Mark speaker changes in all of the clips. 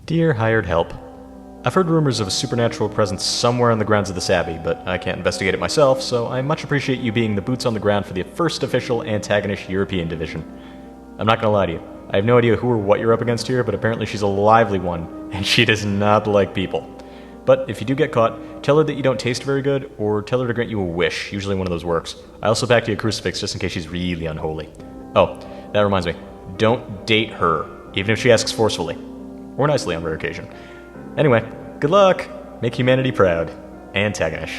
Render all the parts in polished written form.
Speaker 1: Dear hired help, I've heard rumors of a supernatural presence somewhere on the grounds of this abbey, but I can't investigate it myself, so I much appreciate you being the boots on the ground for the first official antagonist European division. I'm not gonna lie to you, I have no idea who or what you're up against here, but apparently she's a lively one, and she does not like people. But if you do get caught, tell her that you don't taste very good, or tell her to grant you a wish. Usually one of those works. I also packed you a crucifix just in case she's really unholy. Oh, that reminds me. Don't date her, even if she asks forcefully. Or nicely on rare occasion. Anyway, good luck! Make humanity proud. Antagonist.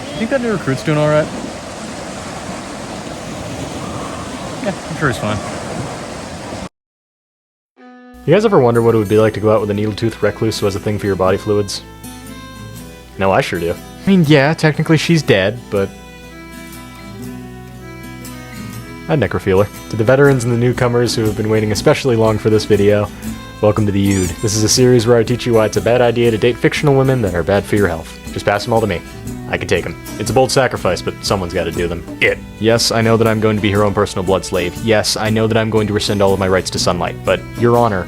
Speaker 2: You think that new recruit's doing alright? Yeah, I'm sure he's fine.
Speaker 1: You guys ever wonder what it would be like to go out with a needle-toothed recluse who has a thing for your body fluids? No, I sure do. I mean, yeah, technically she's dead, but I'd necrophiler. To the veterans and the newcomers who have been waiting especially long for this video, welcome to the Ood. This is a series where I teach you why it's a bad idea to date fictional women that are bad for your health. Just pass them all to me. I can take them. It's a bold sacrifice, but someone's got to do them. Yes, I know that I'm going to be her own personal blood slave. Yes, I know that I'm going to rescind all of my rights to sunlight, but, Your Honor,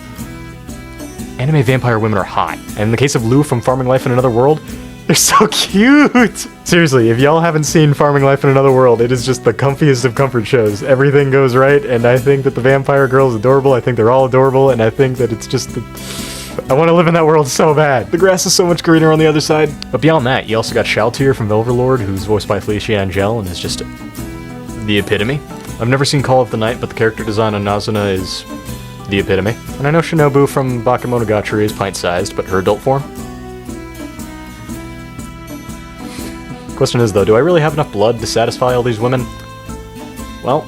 Speaker 1: anime vampire women are hot. And in the case of Lou from Farming Life in Another World, they're so cute! Seriously, if y'all haven't seen Farming Life in Another World, it is just the comfiest of comfort shows. Everything goes right, and I think that the vampire girl is adorable, I think they're all adorable, and I think that it's just I want to live in that world so bad. The grass is so much greener on the other side. But beyond that, you also got Shaltier from Velverlord, who's voiced by Felicia Angel, and is just the epitome. I've never seen Call of the Night, but the character design on Nazuna is the epitome. And I know Shinobu from Bakemonogatari is pint-sized, but her adult form? Question is, though, do I really have enough blood to satisfy all these women? Well,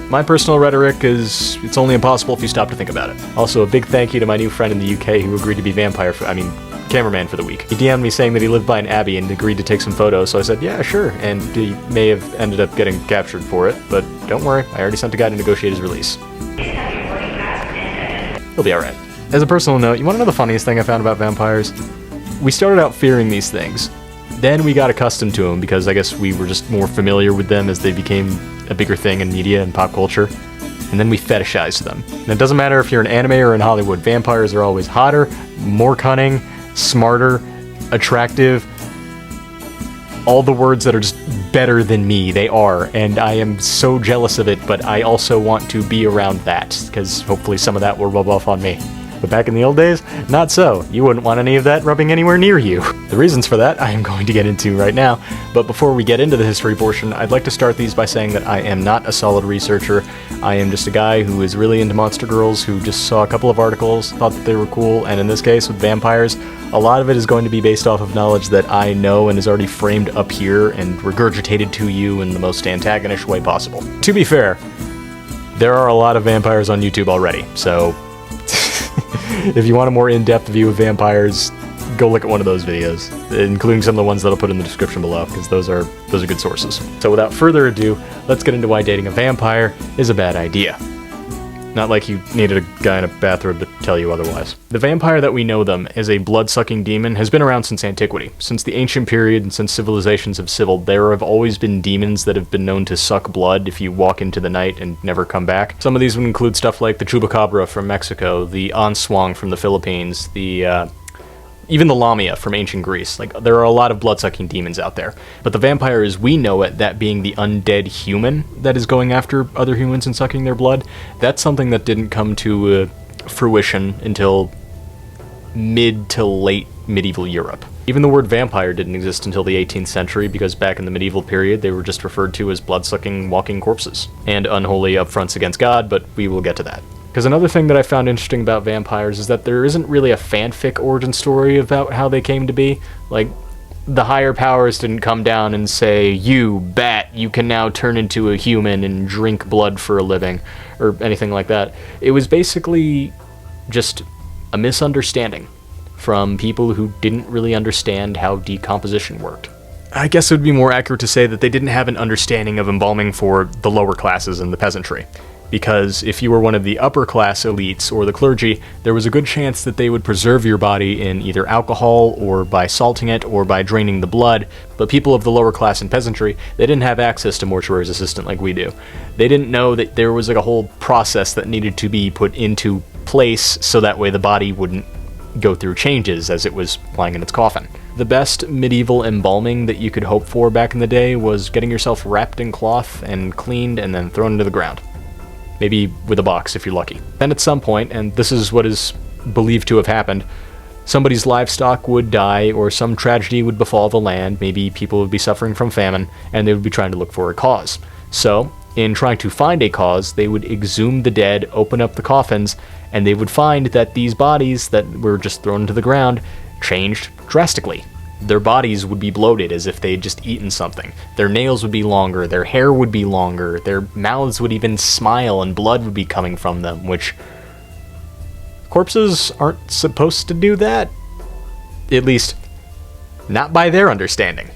Speaker 1: my personal rhetoric is, it's only impossible if you stop to think about it. Also, a big thank you to my new friend in the UK who agreed to be cameraman for the week. He DM'd me saying that he lived by an abbey and agreed to take some photos, so I said, yeah, sure, and he may have ended up getting captured for it, but don't worry, I already sent a guy to negotiate his release. He'll be alright. As a personal note, you want to know the funniest thing I found about vampires? We started out fearing these things. Then we got accustomed to them because I guess we were just more familiar with them as they became a bigger thing in media and pop culture. And then we fetishized them. And it doesn't matter if you're in anime or in Hollywood, vampires are always hotter, more cunning, smarter, attractive. All the words that are just better than me, they are. And I am so jealous of it, but I also want to be around that, because hopefully some of that will rub off on me. But back in the old days, not so. You wouldn't want any of that rubbing anywhere near you. The reasons for that I am going to get into right now, but before we get into the history portion, I'd like to start these by saying that I am not a solid researcher. I am just a guy who is really into monster girls, who just saw a couple of articles, thought that they were cool, and in this case, with vampires, a lot of it is going to be based off of knowledge that I know and is already framed up here and regurgitated to you in the most antagonist way possible. To be fair, there are a lot of vampires on YouTube already, so if you want a more in-depth view of vampires, go look at one of those videos, including some of the ones that I'll put in the description below, because those are good sources. So without further ado, let's get into why dating a vampire is a bad idea. Not like you needed a guy in a bathrobe to tell you otherwise. The vampire that we know them as a blood-sucking demon has been around since antiquity. Since the ancient period and since civilizations have civiled, there have always been demons that have been known to suck blood if you walk into the night and never come back. Some of these would include stuff like the chupacabra from Mexico, the answang from the Philippines, the even the Lamia from ancient Greece. Like, there are a lot of blood-sucking demons out there. But the vampire as we know it, that being the undead human that is going after other humans and sucking their blood, that's something that didn't come to fruition until mid to late medieval Europe. Even the word vampire didn't exist until the 18th century, because back in the medieval period they were just referred to as blood-sucking walking corpses, and unholy affronts against God, but we will get to that. Because another thing that I found interesting about vampires is that there isn't really a fanfic origin story about how they came to be. Like, the higher powers didn't come down and say, you, bat, you can now turn into a human and drink blood for a living, or anything like that. It was basically just a misunderstanding from people who didn't really understand how decomposition worked. I guess it would be more accurate to say that they didn't have an understanding of embalming for the lower classes and the peasantry. Because if you were one of the upper class elites or the clergy, there was a good chance that they would preserve your body in either alcohol or by salting it or by draining the blood. But people of the lower class and peasantry, they didn't have access to mortuary's assistant like we do. They didn't know that there was like a whole process that needed to be put into place so that way the body wouldn't go through changes as it was lying in its coffin. The best medieval embalming that you could hope for back in the day was getting yourself wrapped in cloth and cleaned and then thrown into the ground. Maybe with a box if you're lucky. Then at some point, and this is what is believed to have happened, somebody's livestock would die or some tragedy would befall the land, maybe people would be suffering from famine, and they would be trying to look for a cause. So, in trying to find a cause, they would exhume the dead, open up the coffins, and they would find that these bodies that were just thrown into the ground changed drastically. Their bodies would be bloated as if they had just eaten something. Their nails would be longer, their hair would be longer, their mouths would even smile and blood would be coming from them, which corpses aren't supposed to do that. At least, not by their understanding.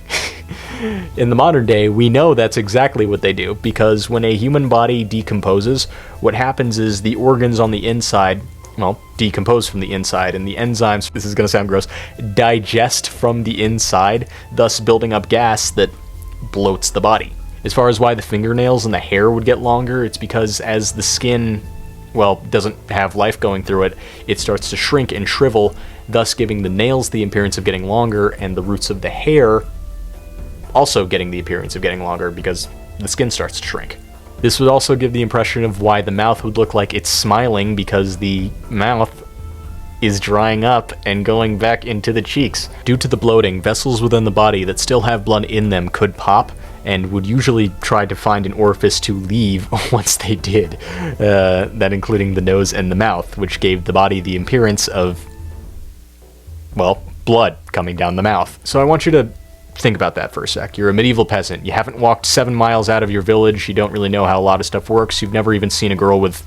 Speaker 1: In the modern day, we know that's exactly what they do, because when a human body decomposes, what happens is the organs on the inside, well, decompose from the inside, and the enzymes, this is going to sound gross, digest from the inside, thus building up gas that bloats the body. As far as why the fingernails and the hair would get longer, it's because as the skin, well, doesn't have life going through it, it starts to shrink and shrivel, thus giving the nails the appearance of getting longer, and the roots of the hair also getting the appearance of getting longer because the skin starts to shrink. This would also give the impression of why the mouth would look like it's smiling, because the mouth is drying up and going back into the cheeks. Due to the bloating, vessels within the body that still have blood in them could pop, and would usually try to find an orifice to leave once they did, that including the nose and the mouth, which gave the body the appearance of, well, blood coming down the mouth. So I want you to think about that for a sec. You're a medieval peasant. You haven't walked 7 miles out of your village. You don't really know how a lot of stuff works. You've never even seen a girl with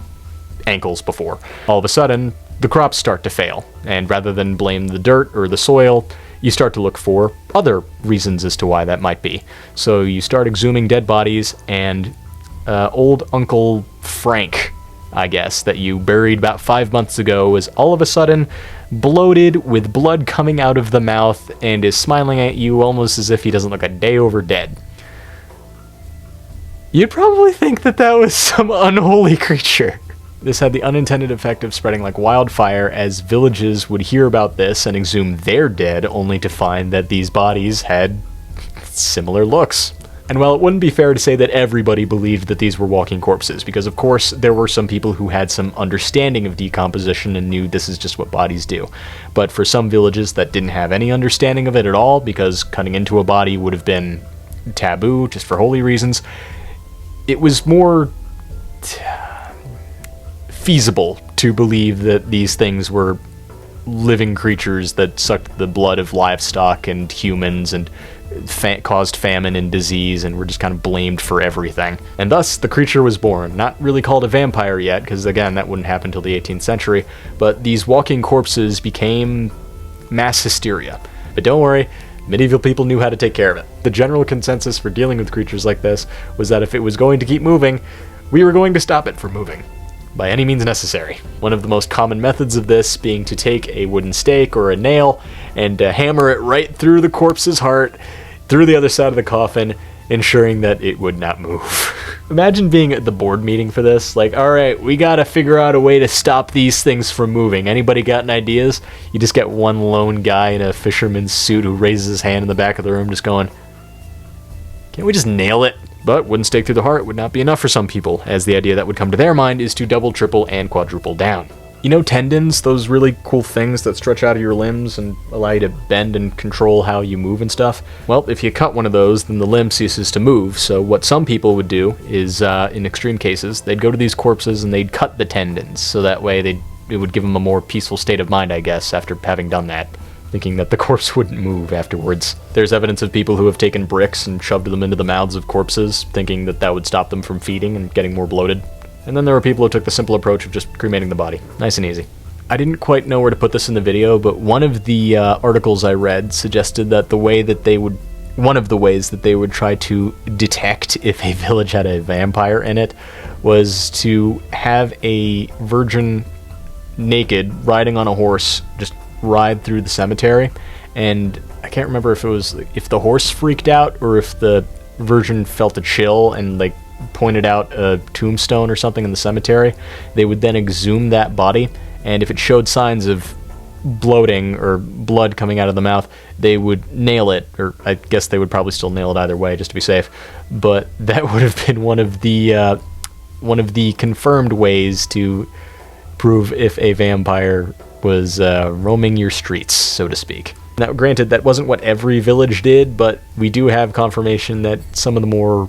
Speaker 1: ankles before. All of a sudden, the crops start to fail. And rather than blame the dirt or the soil, you start to look for other reasons as to why that might be. So you start exhuming dead bodies, and old Uncle Frank, I guess, that you buried about 5 months ago, is all of a sudden bloated with blood coming out of the mouth and is smiling at you almost as if he doesn't look a day over dead. You'd probably think that that was some unholy creature. This had the unintended effect of spreading like wildfire, as villages would hear about this and exhume their dead, only to find that these bodies had similar looks. And while it wouldn't be fair to say that everybody believed that these were walking corpses, because of course there were some people who had some understanding of decomposition and knew this is just what bodies do. But for some villages that didn't have any understanding of it at all, because cutting into a body would have been taboo just for holy reasons, it was more feasible to believe that these things were living creatures that sucked the blood of livestock and humans and caused famine and disease and were just kind of blamed for everything. And thus the creature was born, not really called a vampire yet, because again that wouldn't happen until the 18th century, but these walking corpses became mass hysteria. But don't worry, medieval people knew how to take care of it. The general consensus for dealing with creatures like this was that if it was going to keep moving, we were going to stop it from moving by any means necessary. One of the most common methods of this being to take a wooden stake or a nail and hammer it right through the corpse's heart, through the other side of the coffin, ensuring that it would not move. Imagine being at the board meeting for this. Like, all right, we got to figure out a way to stop these things from moving. Anybody got any ideas? You just get one lone guy in a fisherman's suit who raises his hand in the back of the room just going, can't we just nail it? But wouldn't stake through the heart would not be enough for some people, as the idea that would come to their mind is to double, triple, and quadruple down. You know tendons, those really cool things that stretch out of your limbs and allow you to bend and control how you move and stuff? Well, if you cut one of those, then the limb ceases to move. So what some people would do is, in extreme cases, they'd go to these corpses and they'd cut the tendons. So that way it would give them a more peaceful state of mind, I guess, after having done that, thinking that the corpse wouldn't move afterwards. There's evidence of people who have taken bricks and shoved them into the mouths of corpses, thinking that that would stop them from feeding and getting more bloated. And then there were people who took the simple approach of just cremating the body. Nice and easy. I didn't quite know where to put this in the video, but one of the articles I read suggested that one of the ways that they would try to detect if a village had a vampire in it was to have a virgin naked riding on a horse just ride through the cemetery. And I can't remember if the horse freaked out or if the virgin felt a chill and like pointed out a tombstone or something in the cemetery. They would then exhume that body, and if it showed signs of bloating or blood coming out of the mouth, they would nail it, or I guess they would probably still nail it either way just to be safe. But that would have been one of the confirmed ways to prove if a vampire was roaming your streets, so to speak. Now, granted, that wasn't what every village did, but we do have confirmation that some of the more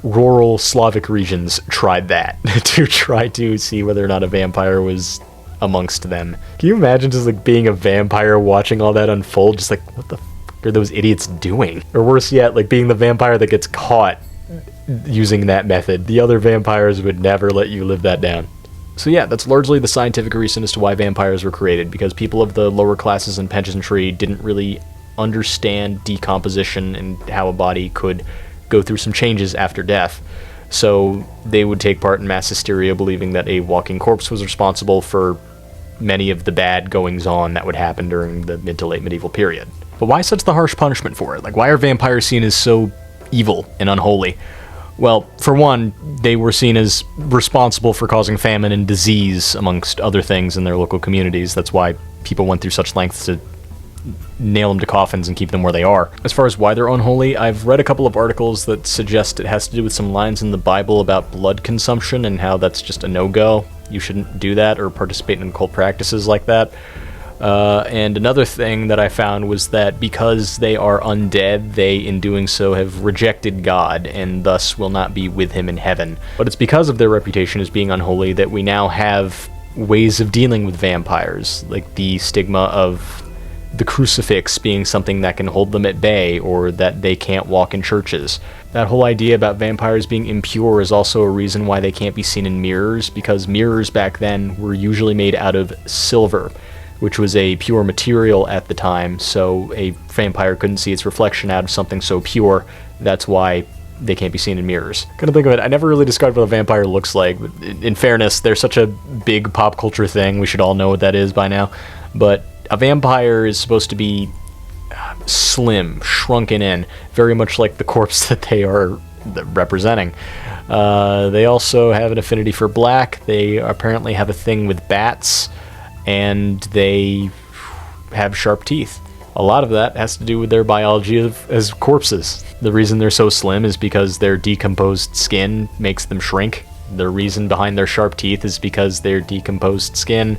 Speaker 1: rural Slavic regions tried that to try to see whether or not a vampire was amongst them. Can you imagine just like being a vampire watching all that unfold? Just like, what the f are those idiots doing? Or worse yet, like being the vampire that gets caught using that method. The other vampires would never let you live that down. So yeah, that's largely the scientific reason as to why vampires were created, because people of the lower classes and peasantry didn't really understand decomposition and how a body could go through some changes after death. So they would take part in mass hysteria, believing that a walking corpse was responsible for many of the bad goings-on that would happen during the mid to late medieval period. But why such the harsh punishment for it? Like, why are vampires seen as so evil and unholy? Well, for one, they were seen as responsible for causing famine and disease, amongst other things, in their local communities. That's why people went through such lengths to nail them to coffins and keep them where they are. As far as why they're unholy, I've read a couple of articles that suggest it has to do with some lines in the Bible about blood consumption and how that's just a no-go. You shouldn't do that or participate in occult practices like that. And another thing that I found was that because they are undead, they, in doing so, have rejected God and thus will not be with him in heaven. But it's because of their reputation as being unholy that we now have ways of dealing with vampires, like the stigma of the crucifix being something that can hold them at bay, or that they can't walk in churches. That whole idea about vampires being impure is also a reason why they can't be seen in mirrors, because mirrors back then were usually made out of silver, which was a pure material at the time, so a vampire couldn't see its reflection out of something so pure. That's why they can't be seen in mirrors. Come to think of it, I never really described what a vampire looks like. In fairness, they're such a big pop culture thing, we should all know what that is by now. But a vampire is supposed to be slim, shrunken in, very much like the corpse that they are representing. They also have an affinity for black. They apparently have a thing with bats, and they have sharp teeth. A lot of that has to do with their biology as corpses. The reason they're so slim is because their decomposed skin makes them shrink. The reason behind their sharp teeth is because their decomposed skin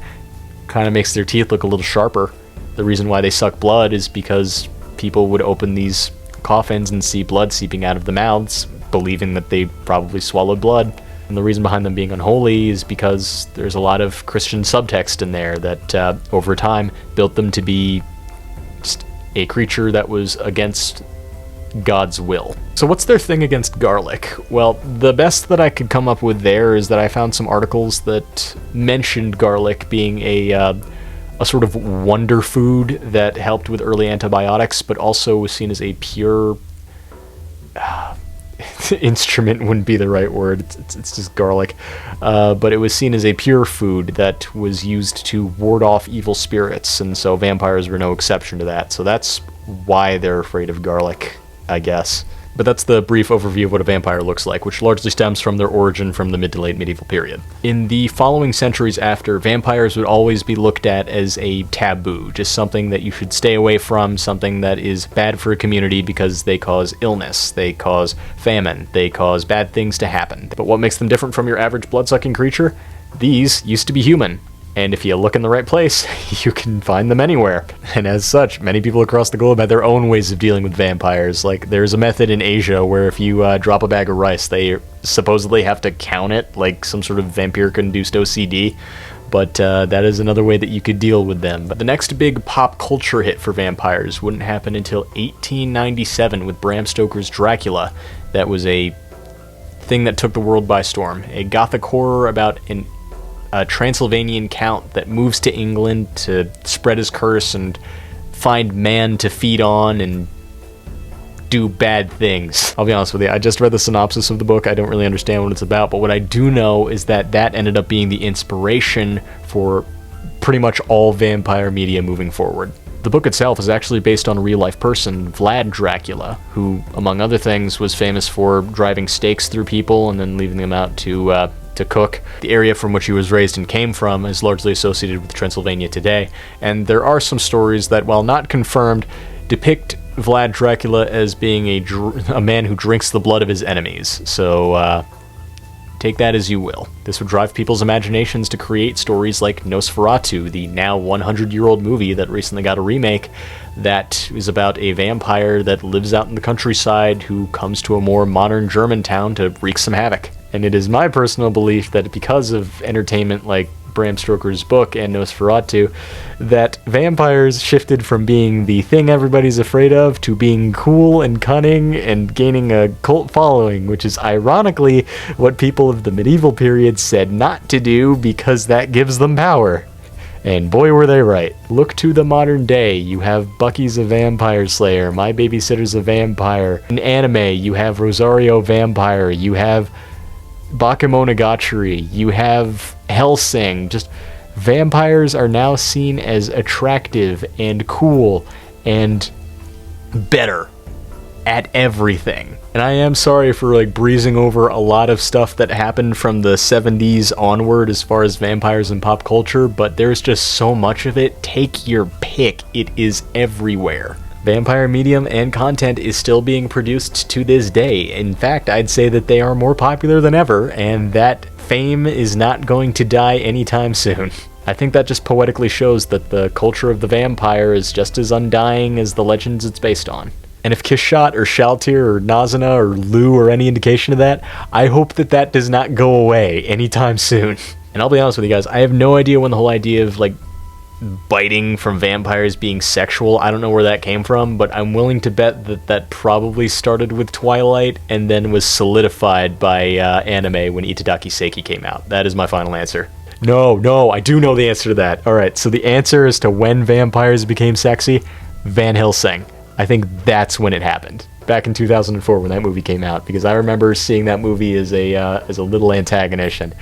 Speaker 1: kind of makes their teeth look a little sharper. The reason why they suck blood is because people would open these coffins and see blood seeping out of the mouths, believing that they probably swallowed blood. And the reason behind them being unholy is because there's a lot of Christian subtext in there that over time built them to be just a creature that was against God's will. So what's their thing against garlic? Well, the best that I could come up with there is that I found some articles that mentioned garlic being a sort of wonder food that helped with early antibiotics, but also was seen as a pure instrument wouldn't be the right word, it's just garlic, but it was seen as a pure food that was used to ward off evil spirits, and so vampires were no exception to that. So that's why they're afraid of garlic, I guess. But that's the brief overview of what a vampire looks like, which largely stems from their origin from the mid to late medieval period. In the following centuries after, vampires would always be looked at as a taboo, just something that you should stay away from, something that is bad for a community because they cause illness, they cause famine, they cause bad things to happen. But what makes them different from your average blood-sucking creature? These used to be human. And if you look in the right place, you can find them anywhere. And as such, many people across the globe have their own ways of dealing with vampires. Like, there's a method in Asia where if you drop a bag of rice, they supposedly have to count it, like some sort of vampiric-induced OCD. But that is another way that you could deal with them. But the next big pop culture hit for vampires wouldn't happen until 1897 with Bram Stoker's Dracula. That was a thing that took the world by storm. A gothic horror about a Transylvanian count that moves to England to spread his curse and find man to feed on and do bad things. I'll be honest with you, I just read the synopsis of the book. I don't really understand what it's about, but what I do know is that that ended up being the inspiration for pretty much all vampire media moving forward. The book itself is actually based on a real-life person, Vlad Dracula, who, among other things, was famous for driving stakes through people and then leaving them out to cook. The area from which he was raised and came from is largely associated with Transylvania today, and there are some stories that, while not confirmed, depict Vlad Dracula as being a man who drinks the blood of his enemies. So, take that as you will. This would drive people's imaginations to create stories like Nosferatu, the now 100-year-old movie that recently got a remake that is about a vampire that lives out in the countryside who comes to a more modern German town to wreak some havoc. And it is my personal belief that because of entertainment like Bram Stoker's book and Nosferatu, that vampires shifted from being the thing everybody's afraid of to being cool and cunning and gaining a cult following, which is ironically what people of the medieval period said not to do because that gives them power. And boy were they right. Look to the modern day. You have Bucky's a vampire slayer, My Babysitter's a vampire. In anime, you have Rosario Vampire, you have Bakemonogatari, you have Hellsing. Just vampires are now seen as attractive and cool and better at everything. And I am sorry for breezing over a lot of stuff that happened from the 70s onward as far as vampires and pop culture, but there's just so much of it. Take your pick. It is everywhere. Vampire medium and content is still being produced to this day. In fact, I'd say that they are more popular than ever, and that fame is not going to die anytime soon. I think that just poetically shows that the culture of the vampire is just as undying as the legends it's based on. And if Kishot or Shaltir or Nazana or Lu are any indication of that, I hope that that does not go away anytime soon. And I'll be honest with you guys, I have no idea when the whole idea of biting from vampires being sexual, I don't know where that came from, but I'm willing to bet that that probably started with Twilight and then was solidified by anime when Itadaki Seiki came out. That is my final answer. No, I do know the answer to that. Alright, so the answer as to when vampires became sexy, Van Helsing. I think that's when it happened. Back in 2004 when that movie came out, because I remember seeing that movie as a little antagonist, and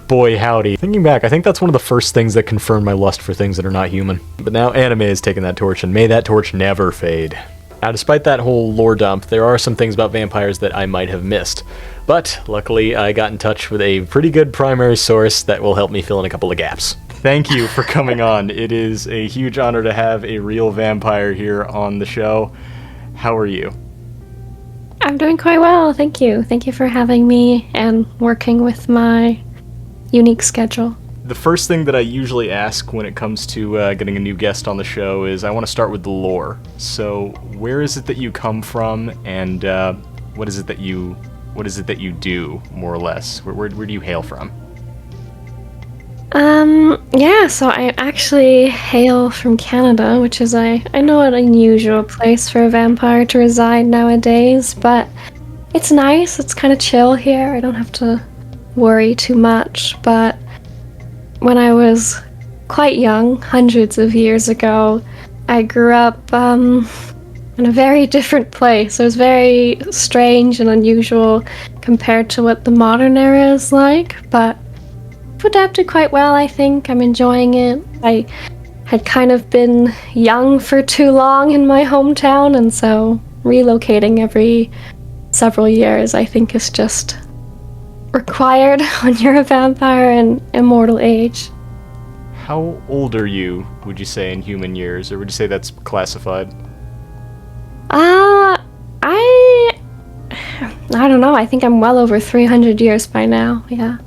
Speaker 1: boy howdy. Thinking back, I think that's one of the first things that confirmed my lust for things that are not human. But now anime has taken that torch, and may that torch never fade. Now, despite that whole lore dump, there are some things about vampires that I might have missed. But luckily, I got in touch with a pretty good primary source that will help me fill in a couple of gaps. Thank you for coming on. It is a huge honor to have a real vampire here on the show. How are you?
Speaker 3: I'm doing quite well, thank you. Thank you for having me and working with my unique schedule.
Speaker 1: The first thing that I usually ask when it comes to getting a new guest on the show is I want to start with the lore. So where is it that you come from, and what is it that you do, more or less? Where do you hail from?
Speaker 3: So I actually hail from Canada, which is, I know, an unusual place for a vampire to reside nowadays, but it's nice, it's kind of chill here, I don't have to worry too much. But when I was quite young, hundreds of years ago, I grew up in a very different place. It was very strange and unusual compared to what the modern era is like, but I've adapted quite well, I think. I'm enjoying it. I had kind of been young for too long in my hometown, and so relocating every several years, I think, is just required when you're a vampire in immortal age.
Speaker 1: How old are you, would you say, in human years? Or would you say that's classified?
Speaker 3: I don't know. I think I'm well over 300 years by now. Yeah.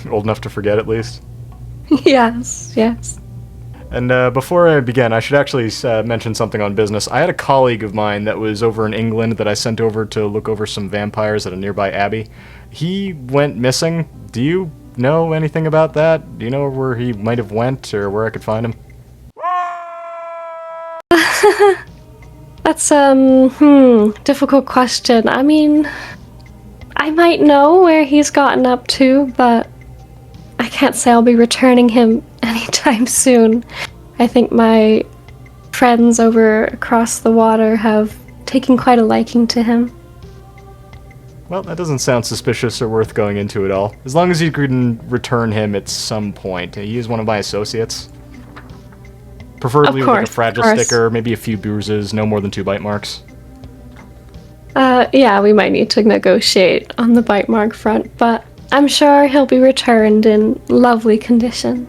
Speaker 1: Old enough to forget, at least?
Speaker 3: Yes.
Speaker 1: And before I begin, I should actually mention something on business. I had a colleague of mine that was over in England that I sent over to look over some vampires at a nearby abbey. He went missing. Do you know anything about that? Do you know where he might have went or where I could find him?
Speaker 3: That's difficult question. I mean, I might know where he's gotten up to, but I can't say I'll be returning him anytime soon. I think my friends over across the water have taken quite a liking to him.
Speaker 1: Well, that doesn't sound suspicious or worth going into at all. As long as you can return him at some point. He is one of my associates. Preferably with like a fragile sticker, maybe a few bruises, no more than 2 bite marks.
Speaker 3: Yeah, we might need to negotiate on the bite mark front, but I'm sure he'll be returned in lovely condition.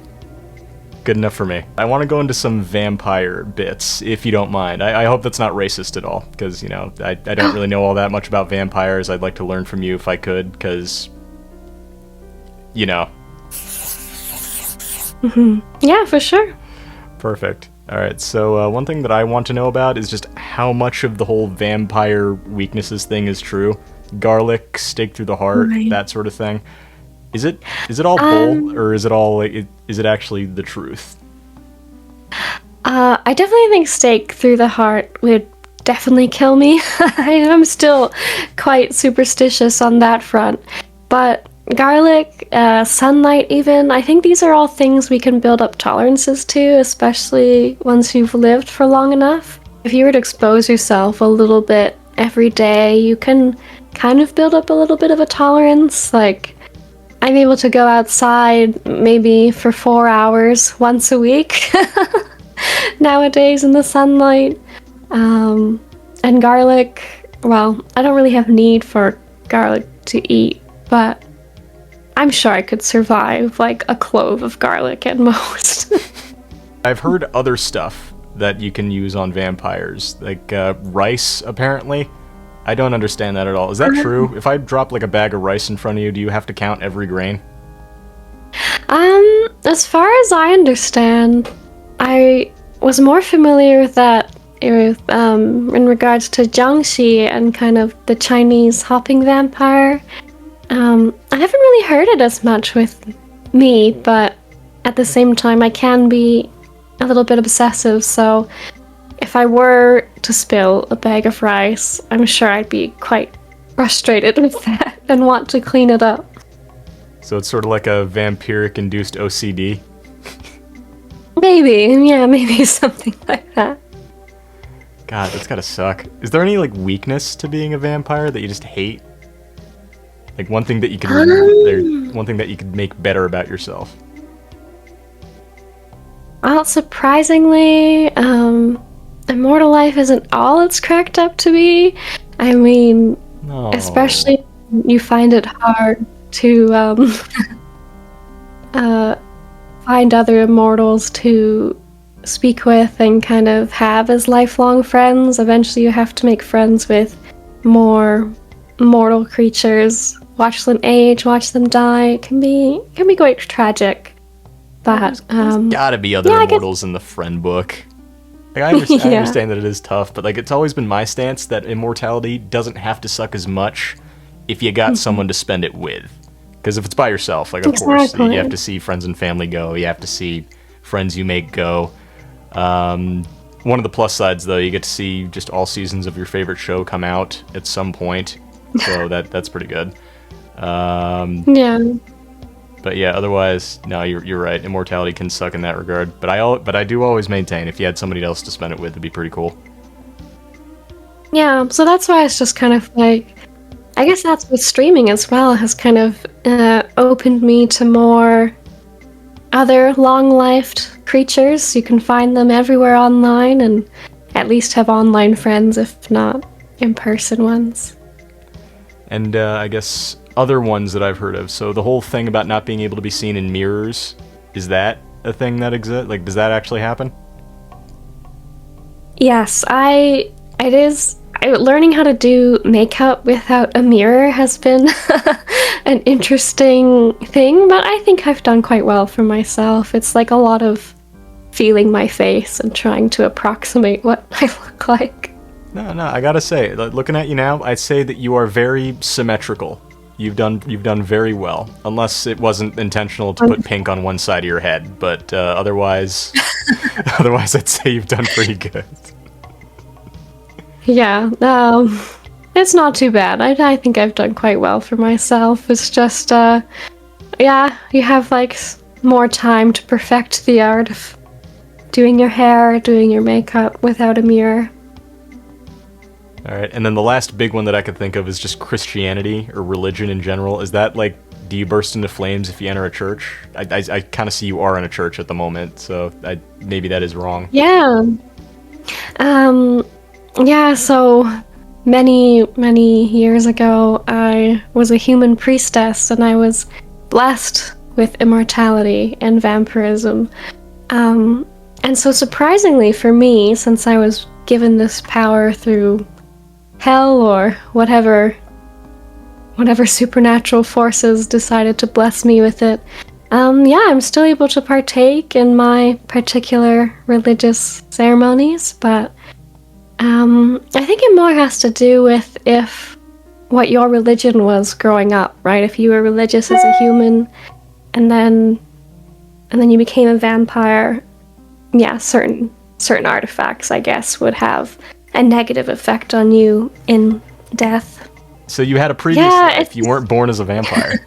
Speaker 1: Good enough for me. I want to go into some vampire bits, if you don't mind. I hope that's not racist at all, because, you know, I don't really know all that much about vampires. I'd like to learn from you if I could, because, you know.
Speaker 3: Yeah, for sure.
Speaker 1: Perfect. Alright, so one thing that I want to know about is just how much of the whole vampire weaknesses thing is true. Garlic, stake through the heart, that sort of thing. Is it all bull, or is it all is it actually the truth?
Speaker 3: I definitely think stake through the heart would definitely kill me. I'm still quite superstitious on that front. But garlic, sunlight even, I think these are all things we can build up tolerances to, especially once you've lived for long enough. If you were to expose yourself a little bit every day, you can kind of build up a little bit of a tolerance. Like, I'm able to go outside maybe for 4 hours once a week nowadays in the sunlight. And garlic, well, I don't really have need for garlic to eat, but I'm sure I could survive like a clove of garlic at most.
Speaker 1: I've heard other stuff that you can use on vampires, like rice, apparently. I don't understand that at all. Is that true? If I drop like a bag of rice in front of you, do you have to count every grain?
Speaker 3: As far as I understand, I was more familiar with that in regards to Jiangxi and kind of the Chinese hopping vampire. I haven't really heard it as much with me, but at the same time, I can be a little bit obsessive, so if I were to spill a bag of rice, I'm sure I'd be quite frustrated with that and want to clean it up.
Speaker 1: So it's sort of like a vampiric-induced OCD?
Speaker 3: Maybe something like that.
Speaker 1: God, that's gotta suck. Is there any, like, weakness to being a vampire that you just hate? Like, one thing that you could one thing that you could make better about yourself?
Speaker 3: Well, surprisingly, immortal life isn't all it's cracked up to be. I mean, especially when you find it hard to find other immortals to speak with and kind of have as lifelong friends. Eventually you have to make friends with more mortal creatures. Watch them age, watch them die. It can be quite tragic. But
Speaker 1: there's gotta be other immortals in the friend book. Like, I understand that it is tough, but like, it's always been my stance that immortality doesn't have to suck as much if you got someone to spend it with. Because if it's by yourself, like, of course, you have to see friends and family go, you have to see friends you make go. One of the plus sides, though, you get to see just all seasons of your favorite show come out at some point, so that's pretty good.
Speaker 3: Yeah.
Speaker 1: But yeah, otherwise, no, you're right. Immortality can suck in that regard. But I do always maintain if you had somebody else to spend it with, it'd be pretty cool.
Speaker 3: Yeah, so that's why it's just kind of like, I guess that's with streaming as well, has kind of opened me to more other long-lived creatures. You can find them everywhere online and at least have online friends, if not in-person ones.
Speaker 1: And I guess other ones that I've heard of. So the whole thing about not being able to be seen in mirrors, is that a thing that exists? Like, does that actually happen?
Speaker 3: Yes, learning how to do makeup without a mirror has been an interesting thing, but I think I've done quite well for myself. It's like a lot of feeling my face and trying to approximate what I look like.
Speaker 1: No, I gotta say, looking at you now, I'd say that you are very symmetrical. You've done very well, unless it wasn't intentional to put pink on one side of your head. But otherwise, I'd say you've done pretty good.
Speaker 3: Yeah, it's not too bad. I think I've done quite well for myself. It's just, yeah, you have like more time to perfect the art of doing your hair, doing your makeup without a mirror.
Speaker 1: Alright, and then the last big one that I could think of is just Christianity, or religion in general. Is that like, do you burst into flames if you enter a church? I kind of see you are in a church at the moment, so maybe that is wrong.
Speaker 3: Yeah. Yeah, so many years ago, I was a human priestess, and I was blessed with immortality and vampirism. And so surprisingly for me, since I was given this power through hell or whatever supernatural forces decided to bless me with it, yeah, I'm still able to partake in my particular religious ceremonies, but I think it more has to do with if what your religion was growing up, right? If you were religious as a human and then you became a vampire, yeah, certain artifacts, I guess, would have a negative effect on you in death.
Speaker 1: So you had a previous life. You weren't born as a vampire.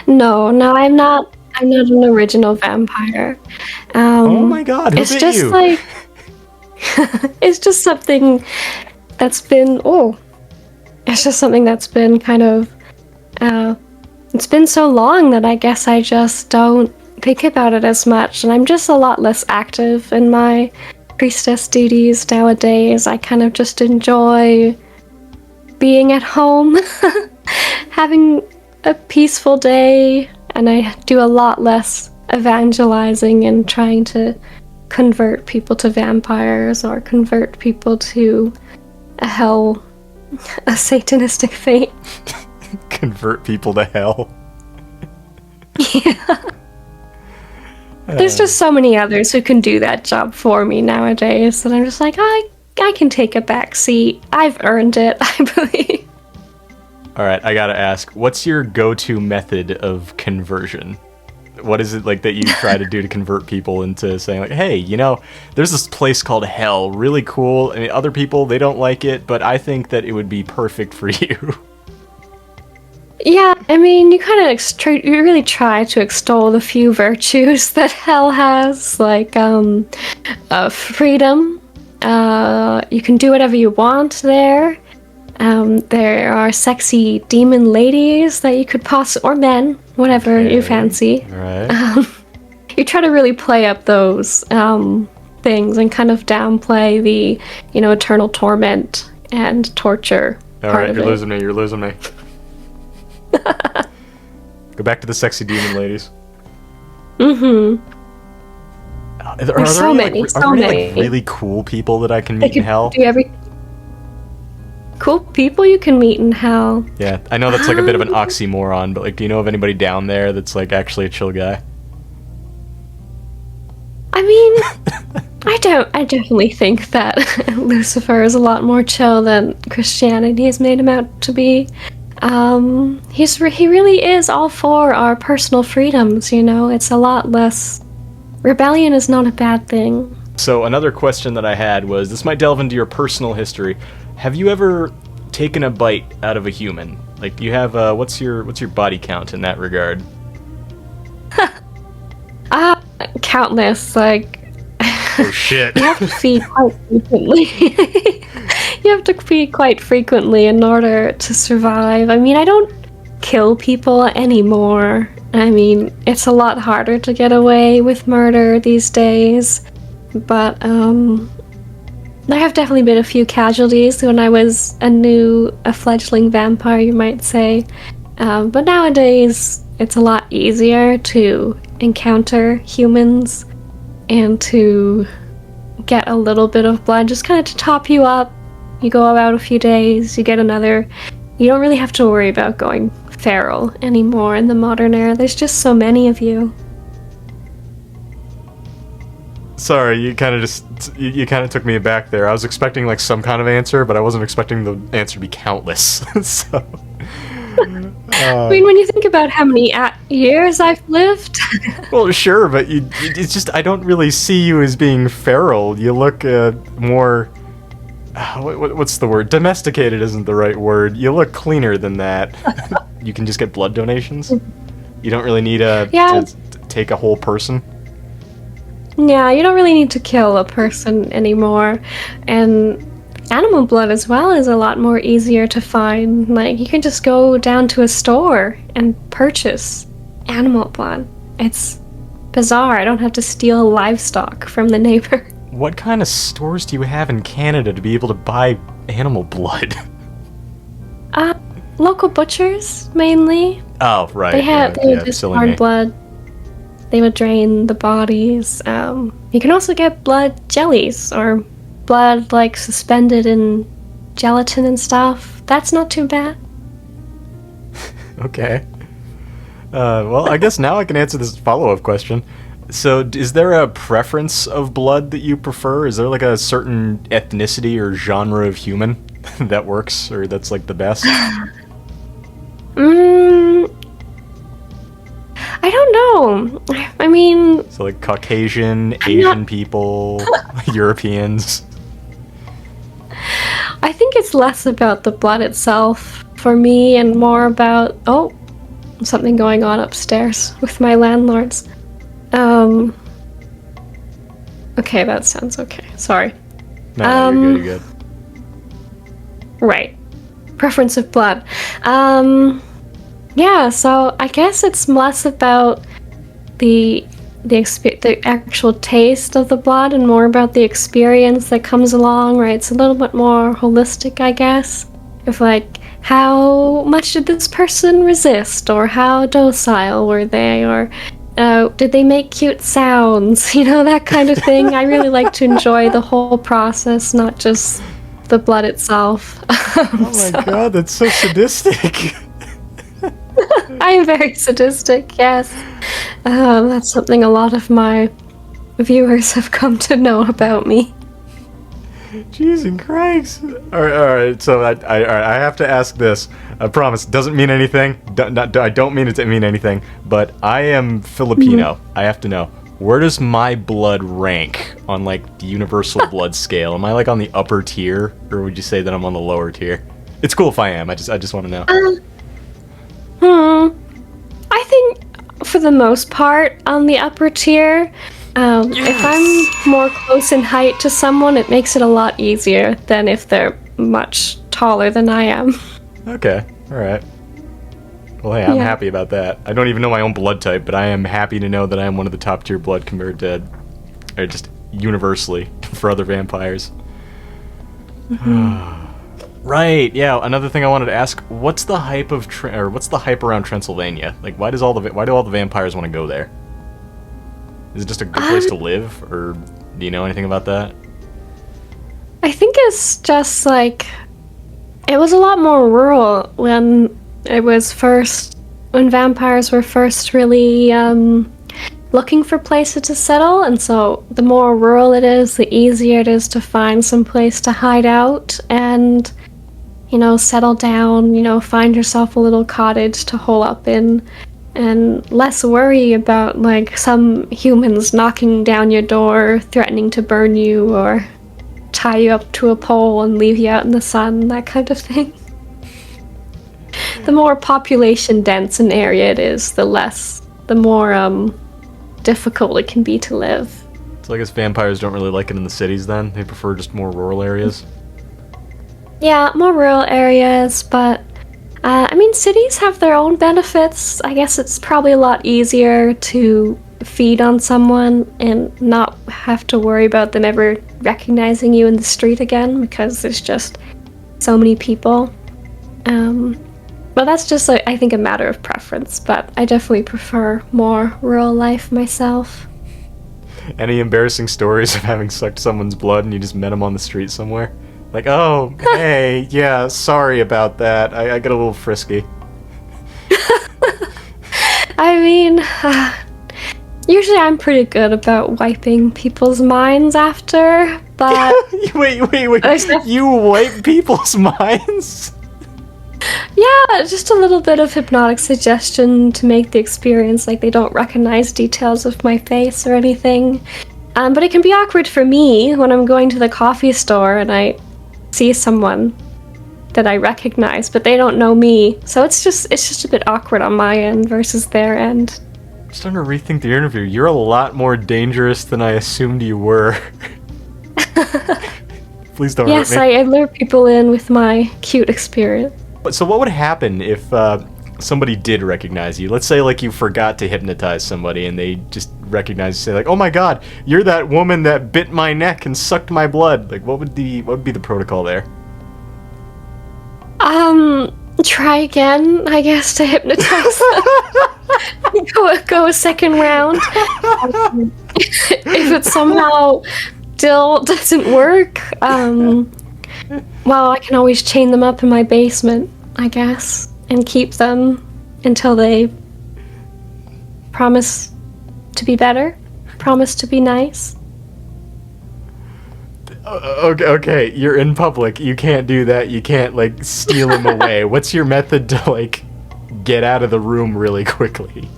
Speaker 3: No, I'm not an original vampire.
Speaker 1: Oh my god, who bit you?
Speaker 3: Like, it's just something that's been, kind of, it's been so long that I guess I just don't think about it as much, and I'm just a lot less active in my priestess duties nowadays. I kind of just enjoy being at home, having a peaceful day, and I do a lot less evangelizing and trying to convert people to vampires or convert people to a satanistic fate.
Speaker 1: Convert people to hell.
Speaker 3: Yeah. There's just so many others who can do that job for me nowadays that I'm just like, I can take a back seat. I've earned it, I believe.
Speaker 1: Alright, I gotta ask, what's your go-to method of conversion? What is it like that you try to do to convert people into saying like, hey, there's this place called hell, really cool. I mean, other people, they don't like it, but I think that it would be perfect for you.
Speaker 3: Yeah, I mean, you kind of you really try to extol the few virtues that hell has, like freedom. You can do whatever you want there. There are sexy demon ladies that you could or men, whatever you fancy.
Speaker 1: Right.
Speaker 3: You try to really play up those things and kind of downplay the, eternal torment and torture.
Speaker 1: All right, you're losing me. Go back to the sexy demon ladies.
Speaker 3: Mm-hmm.
Speaker 1: There's
Speaker 3: so many.
Speaker 1: Like, really cool people that I can meet in hell?
Speaker 3: Cool people you can meet in hell.
Speaker 1: Yeah, I know that's like a bit of an oxymoron, but like, do you know of anybody down there that's like actually a chill guy? I
Speaker 3: mean, I definitely think that Lucifer is a lot more chill than Christianity has made him out to be. He really is all for our personal freedoms, it's a lot less. Rebellion is not a bad thing.
Speaker 1: So another question that I had was, this might delve into your personal history. Have you ever taken a bite out of a human? Like, do you have, what's your body count in that regard?
Speaker 3: Countless, like...
Speaker 1: Oh shit.
Speaker 3: You have to feed quite frequently. You have to feed quite frequently in order to survive. I mean, I don't kill people anymore. I mean, it's a lot harder to get away with murder these days. But, there have definitely been a few casualties when I was a fledgling vampire, you might say. But nowadays, it's a lot easier to encounter humans and to get a little bit of blood, just kind of to top you up. You go about a few days, you get another. You don't really have to worry about going feral anymore in the modern era. There's just so many of you.
Speaker 1: Sorry, you kind of took me aback there. I was expecting like some kind of answer, but I wasn't expecting the answer to be countless. So,
Speaker 3: I mean, when you think about how many years I've lived.
Speaker 1: well, sure, but it's just I don't really see you as being feral. You look more. What's the word? Domesticated isn't the right word. You look cleaner than that. You can just get blood donations. You don't really need to take a whole person.
Speaker 3: Yeah, you don't really need to kill a person anymore. And animal blood as well is a lot more easier to find. Like, you can just go down to a store and purchase animal blood. It's bizarre. I don't have to steal livestock from the neighbor.
Speaker 1: What kind of stores do you have in Canada to be able to buy animal blood?
Speaker 3: Local butchers, mainly.
Speaker 1: Oh, right.
Speaker 3: They would discard blood. They would drain the bodies. You can also get blood jellies, or blood, like, suspended in gelatin and stuff. That's not too bad.
Speaker 1: Okay. Well, I guess now I can answer this follow-up question. So, is there a preference of blood that you prefer? Is there, like, a certain ethnicity or genre of human that works, or that's, like, the best?
Speaker 3: I don't know. I mean...
Speaker 1: So, like, Caucasian, Asian people, Europeans?
Speaker 3: I think it's less about the blood itself for me and more about... Oh, something going on upstairs with my landlords. Okay, that sounds okay. Sorry.
Speaker 1: No, you're good.
Speaker 3: Right. Preference of blood. Yeah, so I guess it's less about the actual taste of the blood and more about the experience that comes along, right? It's a little bit more holistic, I guess. If, like, how much did this person resist, or how docile were they, or did they make cute sounds? You know, that kind of thing. I really like to enjoy the whole process, not just the blood itself.
Speaker 1: Oh my god, that's so sadistic.
Speaker 3: I am very sadistic, yes. That's something a lot of my viewers have come to know about me.
Speaker 1: Jesus Christ. Alright, so I have to ask this. I promise, doesn't mean anything. I don't mean it to mean anything, but I am Filipino. Mm-hmm. I have to know, where does my blood rank on, like, the universal blood scale? Am I, like, on the upper tier, or would you say that I'm on the lower tier? It's cool if I am, I just want to know.
Speaker 3: I think, for the most part, on the upper tier. If I'm more close in height to someone, it makes it a lot easier than if they're much taller than I am.
Speaker 1: Okay, alright. Well, hey, I'm happy about that. I don't even know my own blood type, but I am happy to know that I am one of the top tier blood compared to, or just universally, for other vampires. Mm-hmm. Right, yeah, another thing I wanted to ask, what's the hype of, what's the hype around Transylvania? Like, why do all the vampires want to go there? Is it just a good place to live, or do you know anything about that?
Speaker 3: I think it's just, like, it was a lot more rural when vampires were first really, looking for places to settle, and so the more rural it is, the easier it is to find some place to hide out and, you know, settle down, you know, find yourself a little cottage to hole up in, and less worry about, like, some humans knocking down your door, threatening to burn you, or tie you up to a pole and leave you out in the sun, that kind of thing. The more population dense an area it is, the more difficult it can be to live.
Speaker 1: So I guess vampires don't really like it in the cities then? They prefer just more rural areas?
Speaker 3: Yeah, more rural areas, but I mean, cities have their own benefits. I guess it's probably a lot easier to feed on someone and not have to worry about them ever recognizing you in the street again because there's just so many people. But that's just, like, I think, a matter of preference, but I definitely prefer more rural life myself.
Speaker 1: Any embarrassing stories of having sucked someone's blood and you just met them on the street somewhere? Like, oh, hey, yeah, sorry about that. I got a little frisky.
Speaker 3: I mean, usually I'm pretty good about wiping people's minds after, but...
Speaker 1: Wait. You wipe people's minds?
Speaker 3: Yeah, just a little bit of hypnotic suggestion to make the experience like they don't recognize details of my face or anything. But it can be awkward for me when I'm going to the coffee store and I see someone that I recognize, but they don't know me. So it's just a bit awkward on my end versus their end.
Speaker 1: I'm starting to rethink the interview. You're a lot more dangerous than I assumed you were. Please don't
Speaker 3: Yes,
Speaker 1: hurt me.
Speaker 3: I lure people in with my cute experience.
Speaker 1: So what would happen if somebody did recognize you? Let's say, like, you forgot to hypnotize somebody and they just recognize you, say, like, oh my god, you're that woman that bit my neck and sucked my blood. Like, what would be the protocol there?
Speaker 3: Try again, I guess, to hypnotize them. go a second round. If it somehow still doesn't work, well, I can always chain them up in my basement, I guess, and keep them until they promise to be better, promise to be nice.
Speaker 1: Okay, you're in public. You can't do that. You can't, like, steal them away. What's your method to, like, get out of the room really quickly?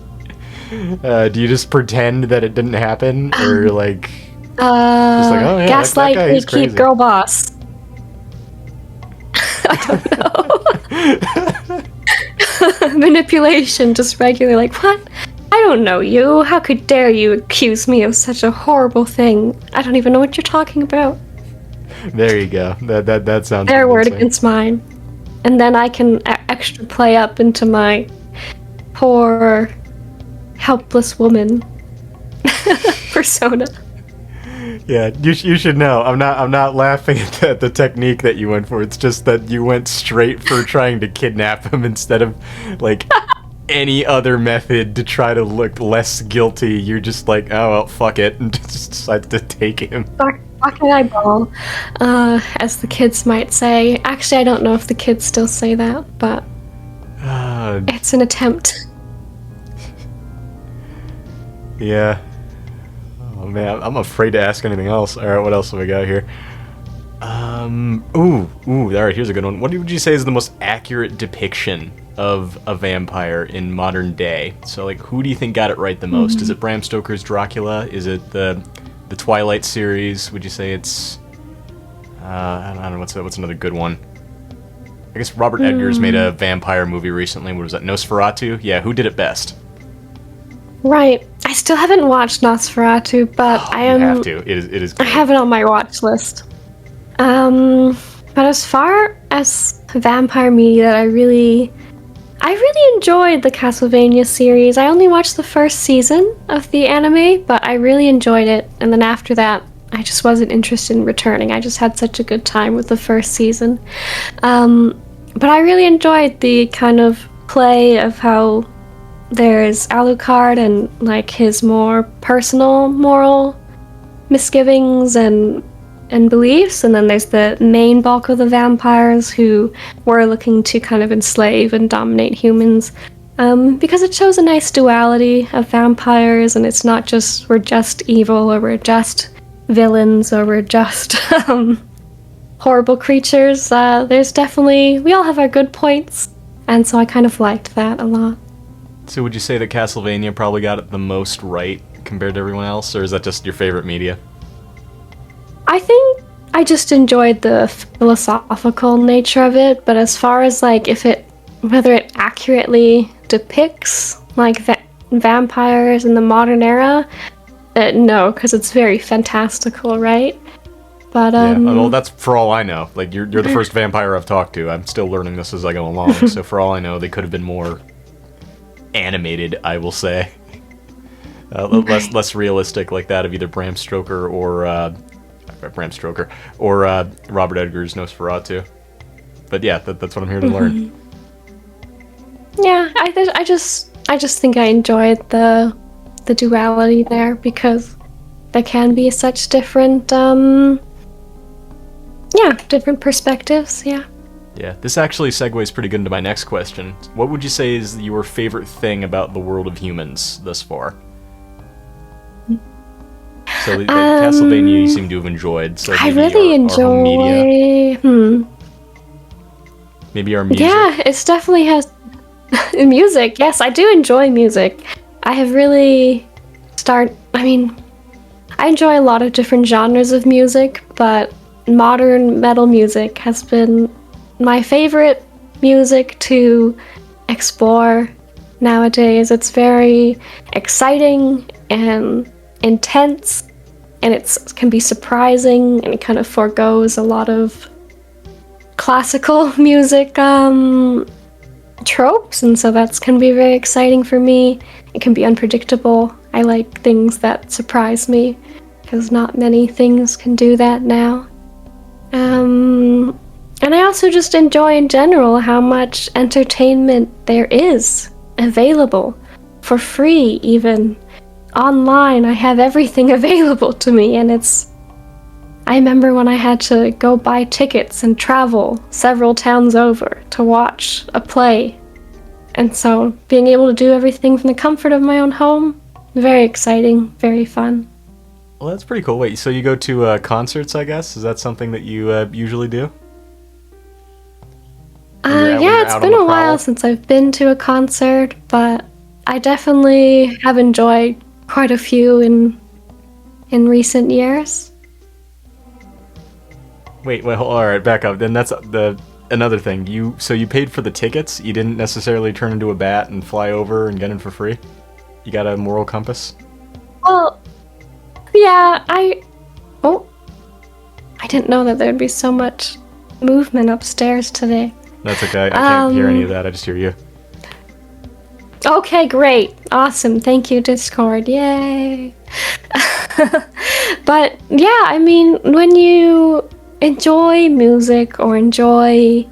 Speaker 1: Do you just pretend that it didn't happen? Or, like... just like, oh, yeah,
Speaker 3: gaslight
Speaker 1: that guy, he's
Speaker 3: keep
Speaker 1: crazy.
Speaker 3: girl boss. I don't know. Manipulation, just regular, like, what? I don't know you. How could dare you accuse me of such a horrible thing? I don't even know what you're talking about.
Speaker 1: There you go. That sounds
Speaker 3: Their word
Speaker 1: convincing.
Speaker 3: against mine. And then I can extra play up into my poor, helpless woman persona.
Speaker 1: Yeah, you should know. I'm not laughing at the technique that you went for. It's just that you went straight for trying to kidnap him instead of, like, any other method to try to look less guilty. You're just like, oh well, fuck it, and just decided to take him.
Speaker 3: Fucking eyeball, as the kids might say. Actually, I don't know if the kids still say that, but it's an attempt.
Speaker 1: Yeah. Oh man, I'm afraid to ask anything else. All right, what else have we got here? Ooh. All right, here's a good one. What would you say is the most accurate depiction of a vampire in modern day? So, like, who do you think got it right the most? Is it Bram Stoker's Dracula? Is it the Twilight series? Would you say it's I don't know, what's another good one? I guess Robert Edgers made a vampire movie recently. What was that? Nosferatu? Yeah, who did it best?
Speaker 3: Right. I still haven't watched Nosferatu, but I am.
Speaker 1: You have to. It is
Speaker 3: I
Speaker 1: great.
Speaker 3: have it on my watch list. But as far as vampire media that I really enjoyed the Castlevania series. I only watched the first season of the anime, but I really enjoyed it. And then after that, I just wasn't interested in returning. I just had such a good time with the first season. But I really enjoyed the kind of play of how there's Alucard and, like, his more personal moral misgivings and beliefs, and then there's the main bulk of the vampires who were looking to kind of enslave and dominate humans, because it shows a nice duality of vampires, and it's not just we're just evil or we're just villains or we're just horrible creatures. There's definitely, we all have our good points, and so I kind of liked that a lot.
Speaker 1: So would you say that Castlevania probably got it the most right compared to everyone else, or is that just your favorite media?
Speaker 3: I think I just enjoyed the philosophical nature of it, but as far as, like, whether it accurately depicts, like, vampires in the modern era, no, because it's very fantastical, right? But
Speaker 1: Yeah, well, that's for all I know. Like, you're the first vampire I've talked to. I'm still learning this as I go along, so for all I know, they could have been more animated, I will say. Less realistic, like that of either Bram Stoker or Robert Edgar's Nosferatu. But yeah, that's what I'm here to learn.
Speaker 3: Yeah, I just think I enjoyed the duality there because there can be such different different perspectives. Yeah.
Speaker 1: Yeah, this actually segues pretty good into my next question. What would you say is your favorite thing about the world of humans thus far? So the Castlevania you seem to have enjoyed. So
Speaker 3: I
Speaker 1: maybe
Speaker 3: really
Speaker 1: our home media. Maybe our music.
Speaker 3: Yeah, it definitely has music. Yes, I do enjoy music. I enjoy a lot of different genres of music, but modern metal music has been my favorite music to explore nowadays. It's very exciting and intense, and it can be surprising, and it kind of forgoes a lot of classical music tropes, and so that's can be very exciting for me. It can be unpredictable. I like things that surprise me because not many things can do that now. And I also just enjoy in general how much entertainment there is available for free, even online. I have everything available to me, and I remember when I had to go buy tickets and travel several towns over to watch a play. And so being able to do everything from the comfort of my own home, very exciting, very fun.
Speaker 1: Well, that's pretty cool. Wait, so you go to concerts, I guess? Is that something that you usually do?
Speaker 3: Yeah, it's been a while since I've been to a concert, but I definitely have enjoyed quite a few in recent years.
Speaker 1: Wait, all right, back up. Then that's another thing. So you paid for the tickets. You didn't necessarily turn into a bat and fly over and get in for free. You got a moral compass?
Speaker 3: Well, yeah, I didn't know that there'd be so much movement upstairs today.
Speaker 1: That's okay. I can't hear any of that. I just hear you.
Speaker 3: Okay, great. Awesome. Thank you, Discord. Yay. But yeah, I mean, when you enjoy music or enjoy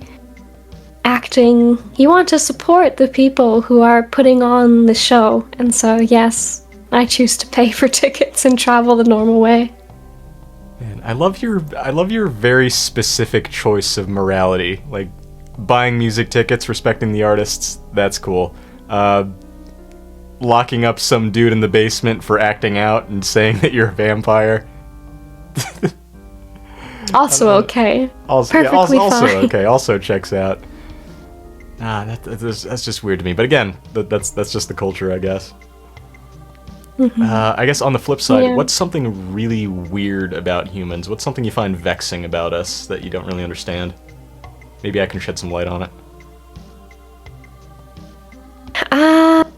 Speaker 3: acting, you want to support the people who are putting on the show. And so, yes, I choose to pay for tickets and travel the normal way.
Speaker 1: Man, I love your very specific choice of morality. Like, buying music tickets, respecting the artists, that's cool. Locking up some dude in the basement for acting out and saying that you're a vampire.
Speaker 3: Also okay.
Speaker 1: Also
Speaker 3: fine.
Speaker 1: okay. Also checks out. That's just weird to me. But again, that's just the culture, I guess.
Speaker 3: Mm-hmm.
Speaker 1: I guess on the flip side,
Speaker 3: Yeah.
Speaker 1: what's something really weird about humans? What's something you find vexing about us that you don't really understand? Maybe I can shed some light on it.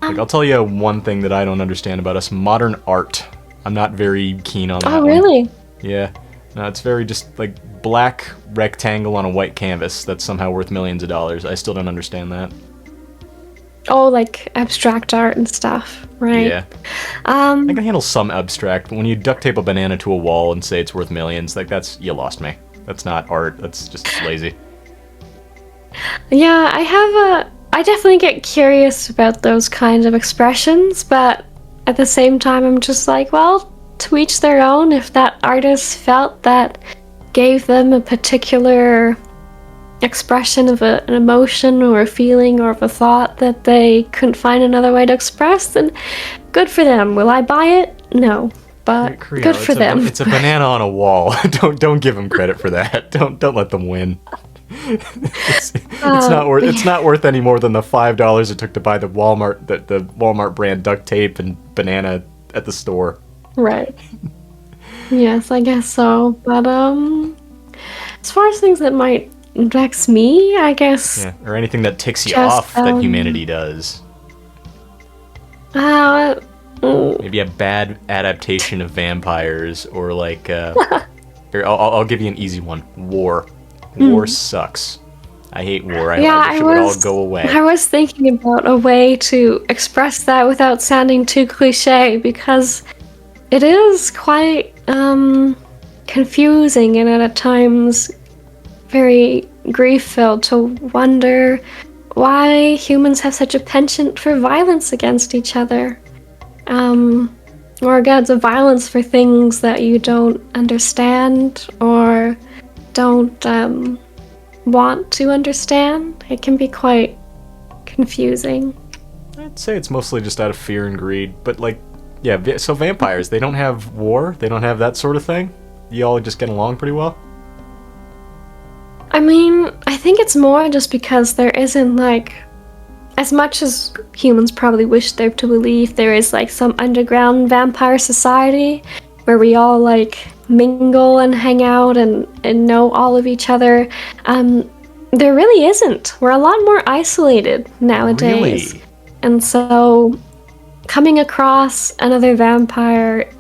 Speaker 1: Like, I'll tell you one thing that I don't understand about us. Modern art. I'm not very keen on that
Speaker 3: Oh,
Speaker 1: one.
Speaker 3: really?
Speaker 1: Yeah. No, it's very just, like, black rectangle on a white canvas that's somehow worth millions of dollars. I still don't understand that.
Speaker 3: Oh, like abstract art and stuff, right?
Speaker 1: Yeah. I can handle some abstract, but when you duct tape a banana to a wall and say it's worth millions, like, you lost me. That's not art. That's just lazy.
Speaker 3: Yeah, I definitely get curious about those kinds of expressions, but at the same time, I'm just like, well, to each their own. If that artist felt that gave them a particular expression of an emotion or a feeling or of a thought that they couldn't find another way to express, then good for them. Will I buy it? No, but
Speaker 1: Creo,
Speaker 3: good for them.
Speaker 1: It's a banana on a wall. Don't give them credit for that. Don't let them win. It's not worth any more than the $5 it took to buy the Walmart brand duct tape and banana at the store.
Speaker 3: Right. Yes, I guess so. But as far as things that might vex me, I guess.
Speaker 1: Yeah, or anything that ticks you
Speaker 3: Just,
Speaker 1: off that humanity does. Maybe a bad adaptation of vampires, or like. Here, I'll give you an easy one. War. War sucks. I hate war.
Speaker 3: Yeah,
Speaker 1: I wish it would all go away.
Speaker 3: I was thinking about a way to express that without sounding too cliche, because it is quite confusing and at times very grief-filled to wonder why humans have such a penchant for violence against each other. Or against violence for things that you don't understand or don't want to understand. It can be quite confusing.
Speaker 1: I'd say it's mostly just out of fear and greed, but like, yeah, so vampires, they don't have war? They don't have that sort of thing? You all just get along pretty well?
Speaker 3: I mean, I think it's more just because there isn't, like, as much as humans probably wish there to believe, there is, like, some underground vampire society where we all, like, mingle and hang out and know all of each other. There really isn't. We're a lot more isolated nowadays.
Speaker 1: Really?
Speaker 3: And so, coming across another vampire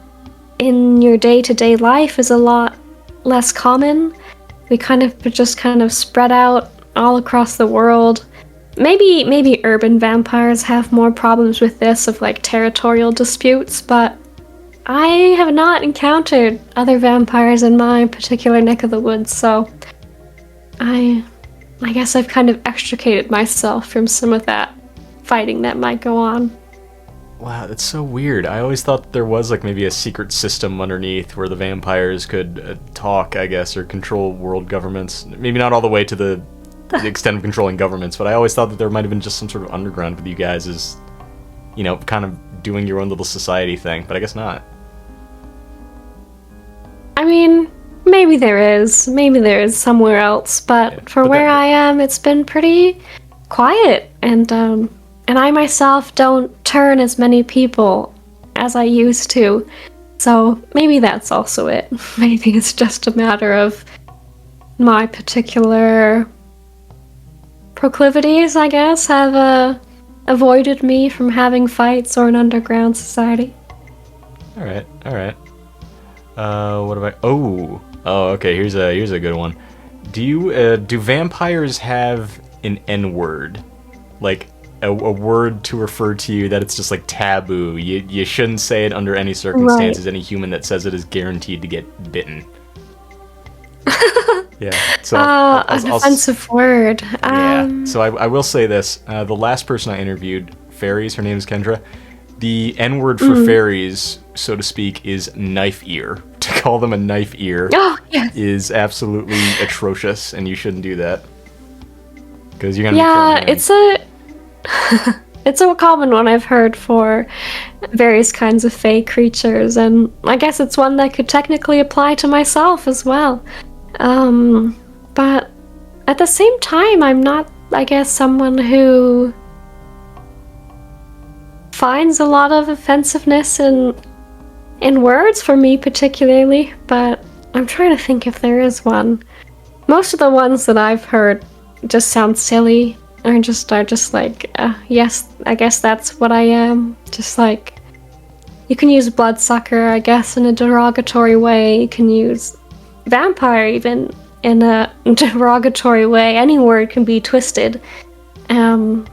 Speaker 3: in your day-to-day life is a lot less common. We kind of spread out all across the world. Maybe urban vampires have more problems with this of like territorial disputes, but I have not encountered other vampires in my particular neck of the woods, so I guess I've kind of extricated myself from some of that fighting that might go on.
Speaker 1: Wow, that's so weird. I always thought there was like maybe a secret system underneath where the vampires could talk, I guess, or control world governments. Maybe not all the way to the extent of controlling governments, but I always thought that there might have been just some sort of underground with you guys as, you know, kind of doing your own little society thing, but I guess not.
Speaker 3: I mean, maybe there is somewhere else, but
Speaker 1: Yeah,
Speaker 3: for
Speaker 1: but
Speaker 3: where I am, it's been pretty quiet, and I myself don't turn as many people as I used to, so maybe that's also it. Maybe it's just a matter of my particular proclivities, I guess, have avoided me from having fights or an underground society.
Speaker 1: Alright. What about... Oh, okay, here's a good one. Do vampires have an N-word? Like, a word to refer to you that it's just like taboo. You shouldn't say it under any circumstances.
Speaker 3: Right.
Speaker 1: Any human that says it is guaranteed to get bitten. Yeah. So
Speaker 3: An offensive word.
Speaker 1: Yeah. So I will say this: the last person I interviewed, fairies. Her name is Kendra. The N-word for fairies, so to speak, is knife ear. To call them a knife ear is absolutely atrocious, and you shouldn't do that because you're gonna.
Speaker 3: Yeah, it's a common one I've heard for various kinds of fey creatures, and I guess it's one that could technically apply to myself as well. But at the same time, I'm not, I guess, someone who finds a lot of offensiveness in words for me particularly, but I'm trying to think if there is one. Most of the ones that I've heard just sound silly. Are just like, yes, I guess that's what I am. Just like, you can use bloodsucker, I guess, in a derogatory way. You can use vampire even in a derogatory way. Any word can be twisted. But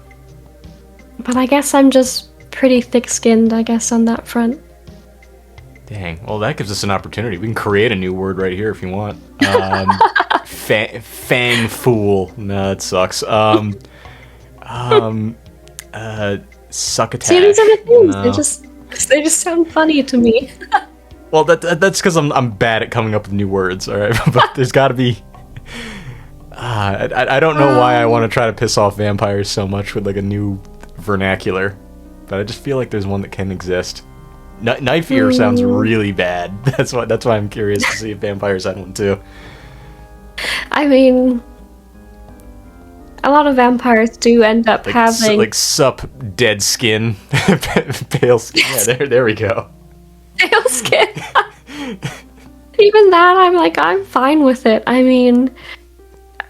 Speaker 3: I guess I'm just pretty thick-skinned, I guess, on that front.
Speaker 1: Dang. Well, that gives us an opportunity. We can create a new word right here if you want. Fang fool. No, that sucks. Succotash.
Speaker 3: See, these are the things.
Speaker 1: No.
Speaker 3: They just sound funny to me.
Speaker 1: Well, that's because I'm bad at coming up with new words, all right? But there's got to be... I don't know why I want to try to piss off vampires so much with like a new vernacular, but I just feel like there's one that can exist. Knife ear sounds really bad. That's why I'm curious to see if vampires had one too.
Speaker 3: I mean, a lot of vampires do end up
Speaker 1: Like,
Speaker 3: having
Speaker 1: like sup dead skin, pale skin. Yeah, there we go.
Speaker 3: pale skin. Even that, I'm fine with it. I mean,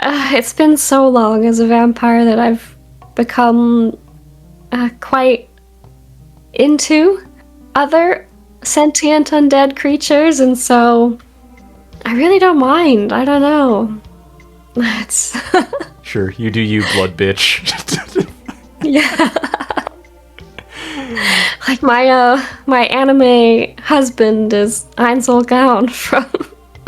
Speaker 3: it's been so long as a vampire that I've become quite into other sentient undead creatures, and so I really don't mind. I don't know. That's
Speaker 1: Sure, you do you, blood bitch.
Speaker 3: yeah. Like my anime husband is Einzel Gown from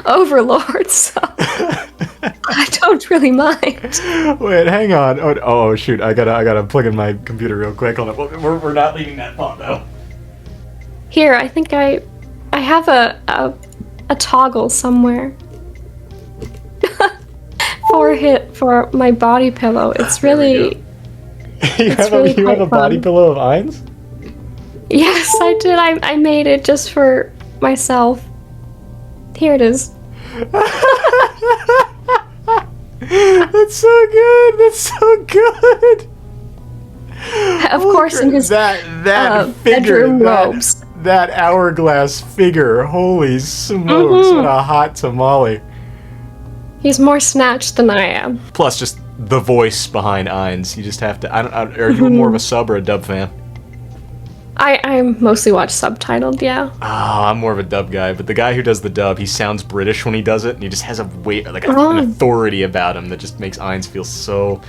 Speaker 3: Overlord, so I don't really mind.
Speaker 1: Wait, hang on. Oh, shoot, I gotta plug in my computer real quick. Hold on. We're not leaving that thought though.
Speaker 3: Here, I think I have a toggle somewhere. For my body pillow. It's really
Speaker 1: You have a body
Speaker 3: fun.
Speaker 1: pillow of Ein's?
Speaker 3: Yes, I did. I made it just for myself. Here it is.
Speaker 1: That's so good. That's so good.
Speaker 3: Of course, in his
Speaker 1: that figure,
Speaker 3: bedroom robes.
Speaker 1: that hourglass figure. Holy smokes!
Speaker 3: Mhm.
Speaker 1: What a hot tamale.
Speaker 3: He's more snatched than I am.
Speaker 1: Plus, just the voice behind Ein's. You just have to. Are you more of a sub or a dub fan?
Speaker 3: I mostly watch subtitled, yeah.
Speaker 1: Oh, I'm more of a dub guy, but the guy who does the dub, he sounds British when he does it, and he just has a weight, like an authority about him that just makes Ein's feel so.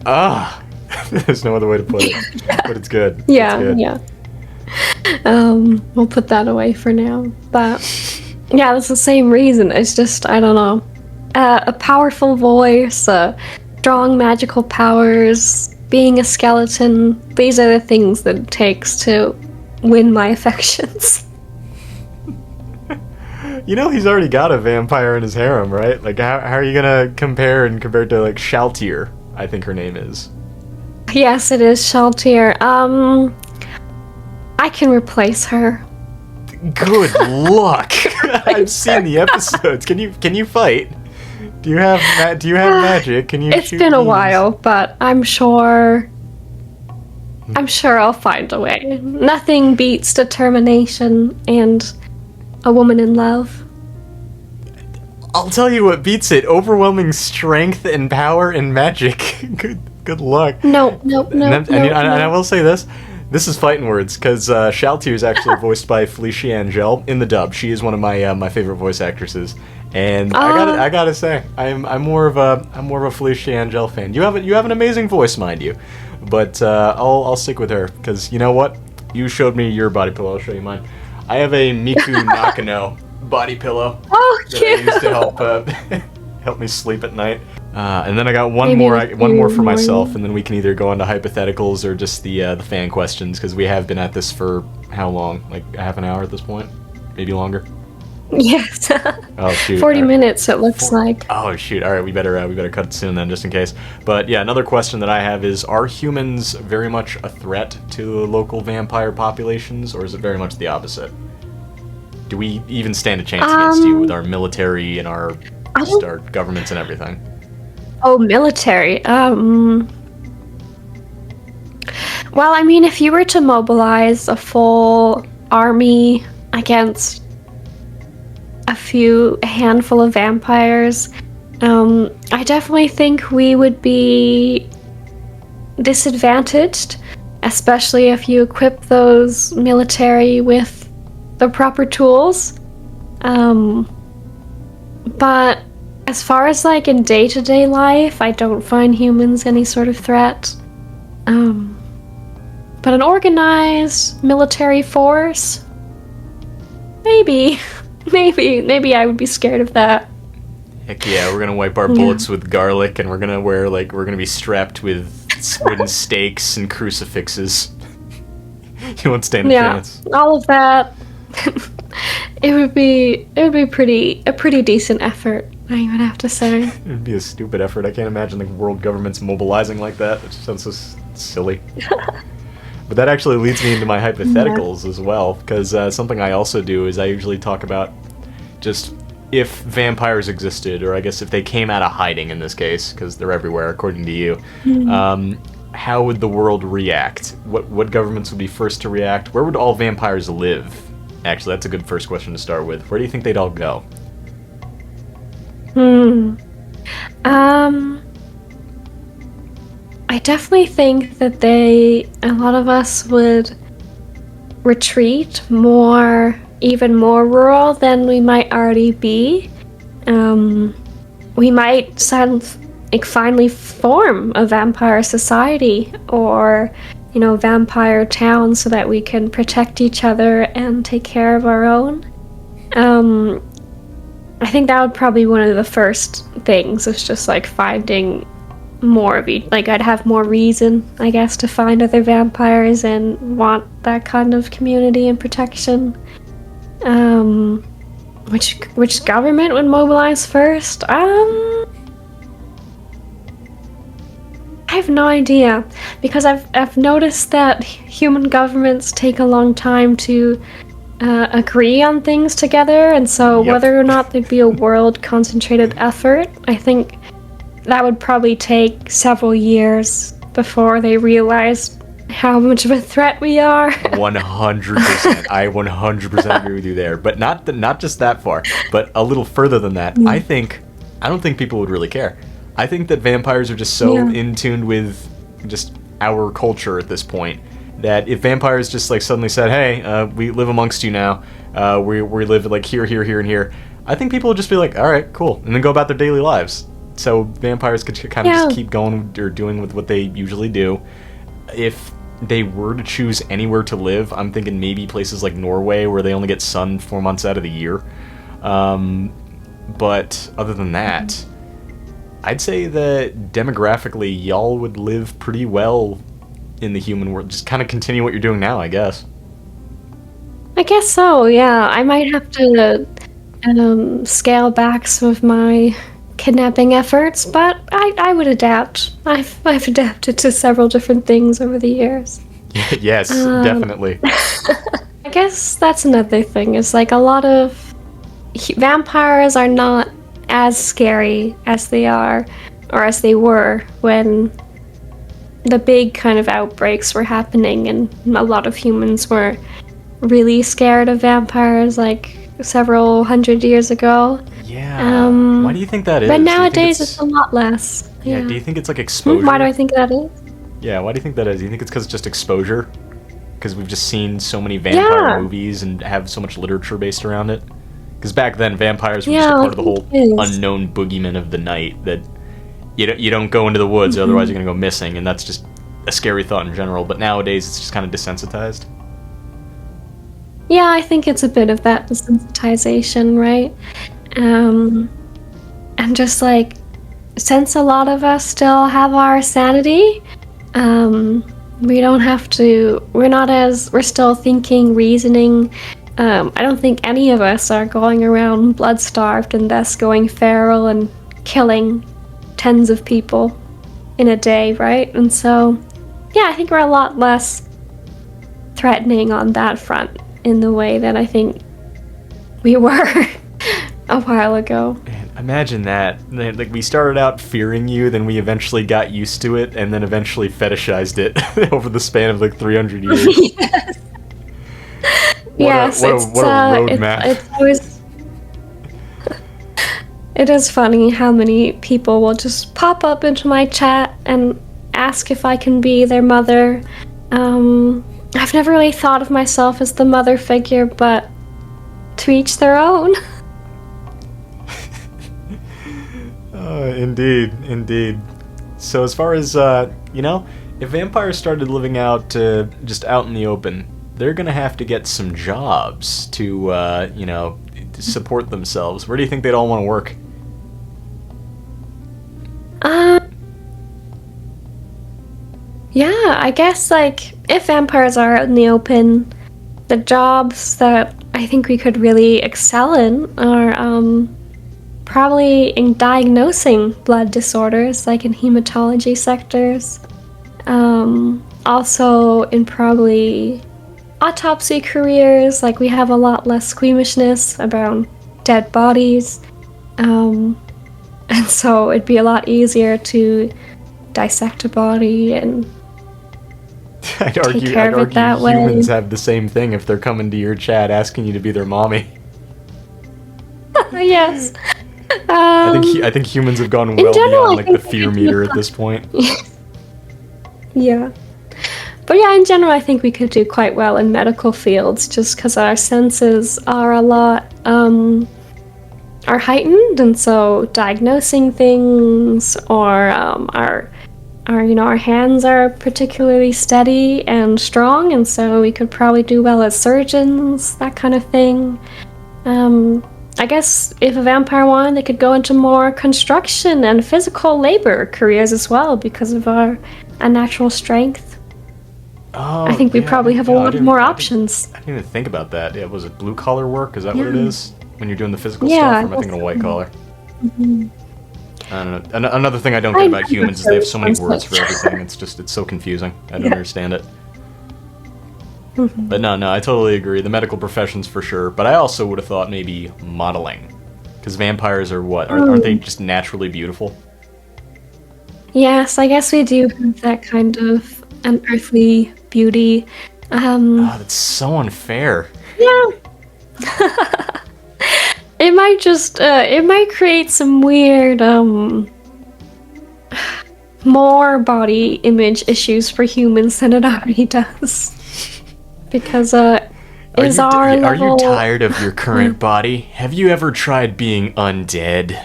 Speaker 1: There's no other way to put it, but it's good.
Speaker 3: Yeah,
Speaker 1: it's good.
Speaker 3: yeah. We'll put that away for now. But yeah, that's the same reason. It's just, I don't know, a powerful voice, strong magical powers, being a skeleton. These are the things that it takes to win my affections.
Speaker 1: You know he's already got a vampire in his harem, right? Like, how are you gonna compare to, like, Shaltir, I think her name is.
Speaker 3: Yes, it is Shaltir. I can replace her.
Speaker 1: Good luck! I've seen the episodes. Can you fight? Do you have magic? Can you
Speaker 3: It's
Speaker 1: shoot
Speaker 3: been a
Speaker 1: beams?
Speaker 3: while, but I'm sure I'll find a way. Nothing beats determination and a woman in love.
Speaker 1: I'll tell you what beats it. Overwhelming strength and power and magic. Good luck.
Speaker 3: No.
Speaker 1: And I will say this. This is fighting words, because Shaltir is actually voiced by Felicia Angel in the dub. She is one of my favorite voice actresses, and I gotta say, I'm more of a Felicia Angel fan. You have an amazing voice, mind you, but I'll stick with her, because you know what? You showed me your body pillow. I'll show you mine. I have a Miku Nakano body pillow that I use to help me sleep at night. And then I got one more for myself, and then we can either go on to hypotheticals or just the fan questions, because we have been at this for how long? Like a half an hour at this point, maybe longer.
Speaker 3: Yes.
Speaker 1: Oh shoot.
Speaker 3: 40 minutes it looks like.
Speaker 1: Oh shoot. All right, we better cut it soon then, just in case. But yeah, another question that I have is: are humans very much a threat to local vampire populations, or is it very much the opposite? Do we even stand a chance against you with our military and our governments and everything?
Speaker 3: Oh, military. Well, I mean, if you were to mobilize a full army against a handful of vampires, I definitely think we would be disadvantaged, especially if you equip those military with the proper tools. But as far as like in day-to-day life, I don't find humans any sort of threat. But an organized military force, maybe I would be scared of that.
Speaker 1: Heck yeah, we're gonna wipe our bullets with garlic, and we're gonna be strapped with wooden stakes and crucifixes. You won't stand a chance.
Speaker 3: All of that. It would be a pretty decent effort, I would have to say.
Speaker 1: It'd be a stupid effort. I can't imagine the world governments mobilizing like that. It just sounds so silly. But that actually leads me into my hypotheticals as well, because something I also do is I usually talk about just if vampires existed, or I guess if they came out of hiding in this case, because they're everywhere according to you. How would the world react? What governments would be first to react? Where would all vampires live? Actually, that's a good first question to start with. Where do you think they'd all go?
Speaker 3: I definitely think that a lot of us would retreat even more rural than we might already be. we might finally form a vampire society or, vampire town so that we can protect each other and take care of our own. I think that would probably be one of the first things, is just like finding more of each. Like, I'd have more reason, I guess, to find other vampires and want that kind of community and protection. Which government would mobilize first? I have no idea, because I've noticed that human governments take a long time to agree on things together, and so whether or not there'd be a world concentrated effort, I think that would probably take several years before they realize how much of a threat we are.
Speaker 1: 100%. I 100% agree with you there. But not just that far, but a little further than that. I don't think people would really care. I think that vampires are just so in tune with just our culture at this point that if vampires just like suddenly said, "Hey, we live amongst you now. We live like here, and here," I think people would just be like, "All right, cool," and then go about their daily lives. So vampires could kind of just keep going or doing with what they usually do. If they were to choose anywhere to live, I'm thinking maybe places like Norway, where they only get sun 4 months out of the year. But other than that, I'd say that demographically, y'all would live pretty well in the human world. Just kind of continue what you're doing now, I guess.
Speaker 3: I guess so, yeah. I might have to scale back some of my kidnapping efforts, but I would adapt. I've adapted to several different things over the years.
Speaker 1: Yes, definitely.
Speaker 3: I guess that's another thing, is like a lot of vampires are not as scary as they are, or as they were when the big kind of outbreaks were happening, and a lot of humans were really scared of vampires like several hundred years ago.
Speaker 1: Yeah. Why do you think that is?
Speaker 3: But nowadays it's a lot less.
Speaker 1: Yeah, do you think it's like exposure?
Speaker 3: Why do I think that is?
Speaker 1: Yeah, why do you think that is? Do you think it's because it's just exposure? Because we've just seen so many vampire movies and have so much literature based around it? Because back then, vampires were just a part of the whole unknown boogeyman of the night, that you don't go into the woods, otherwise you're going to go missing, and that's just a scary thought in general. But nowadays, it's just kind of desensitized.
Speaker 3: Yeah, I think it's a bit of that desensitization, right? And just like, since a lot of us still have our sanity, we don't have to, we're still thinking, reasoning. I don't think any of us are going around blood-starved and thus going feral and killing tens of people in a day, right? And so, yeah, I think we're a lot less threatening on that front in the way that I think we were a while ago.
Speaker 1: Man, imagine that. Like, we started out fearing you, then we eventually got used to it, and then eventually fetishized it over the span of like 300 years.
Speaker 3: Yes.
Speaker 1: What a roadmap.
Speaker 3: It's always... It is funny how many people will just pop up into my chat and ask if I can be their mother. I've never really thought of myself as the mother figure, but to each their own.
Speaker 1: Indeed. So as far as, if vampires started living out just out in the open, they're going to have to get some jobs to, to support themselves. Where do you think they'd all want to work?
Speaker 3: Yeah, I guess, like, if vampires are out in the open, the jobs that I think we could really excel in are, probably in diagnosing blood disorders, like in hematology sectors. Also in probably autopsy careers, like we have a lot less squeamishness around dead bodies. And so it'd be a lot easier to dissect a body and
Speaker 1: I'd argue humans have the same thing if they're coming to your chat asking you to be their mommy.
Speaker 3: Yes.
Speaker 1: I think humans have gone well beyond like the fear meter at this point.
Speaker 3: Yeah. But yeah, in general, I think we could do quite well in medical fields just because our senses are a lot are heightened, and so diagnosing things or our hands are particularly steady and strong, and so we could probably do well as surgeons, that kind of thing. I guess if a vampire wanted, they could go into more construction and physical labor careers as well because of our unnatural strength.
Speaker 1: Oh,
Speaker 3: I think we probably have a lot more options.
Speaker 1: I didn't even think about that. Yeah, was it blue collar work? Is that what it is? When you're doing the physical
Speaker 3: Yeah,
Speaker 1: stuff? Or am I thinking of white collar?
Speaker 3: Mhm.
Speaker 1: I don't know. Another thing I don't get about humans is they have so many words for everything. It's so confusing. I don't understand it. But no, I totally agree. The medical professions for sure. But I also would have thought maybe modeling. Because vampires are what? Aren't they just naturally beautiful?
Speaker 3: Yes, I guess we do have that kind of unearthly beauty.
Speaker 1: Oh, that's so unfair.
Speaker 3: Yeah. It might create some weird, more body image issues for humans than it already does. Because,
Speaker 1: Are
Speaker 3: level...
Speaker 1: you tired of your current body? Have you ever tried being undead?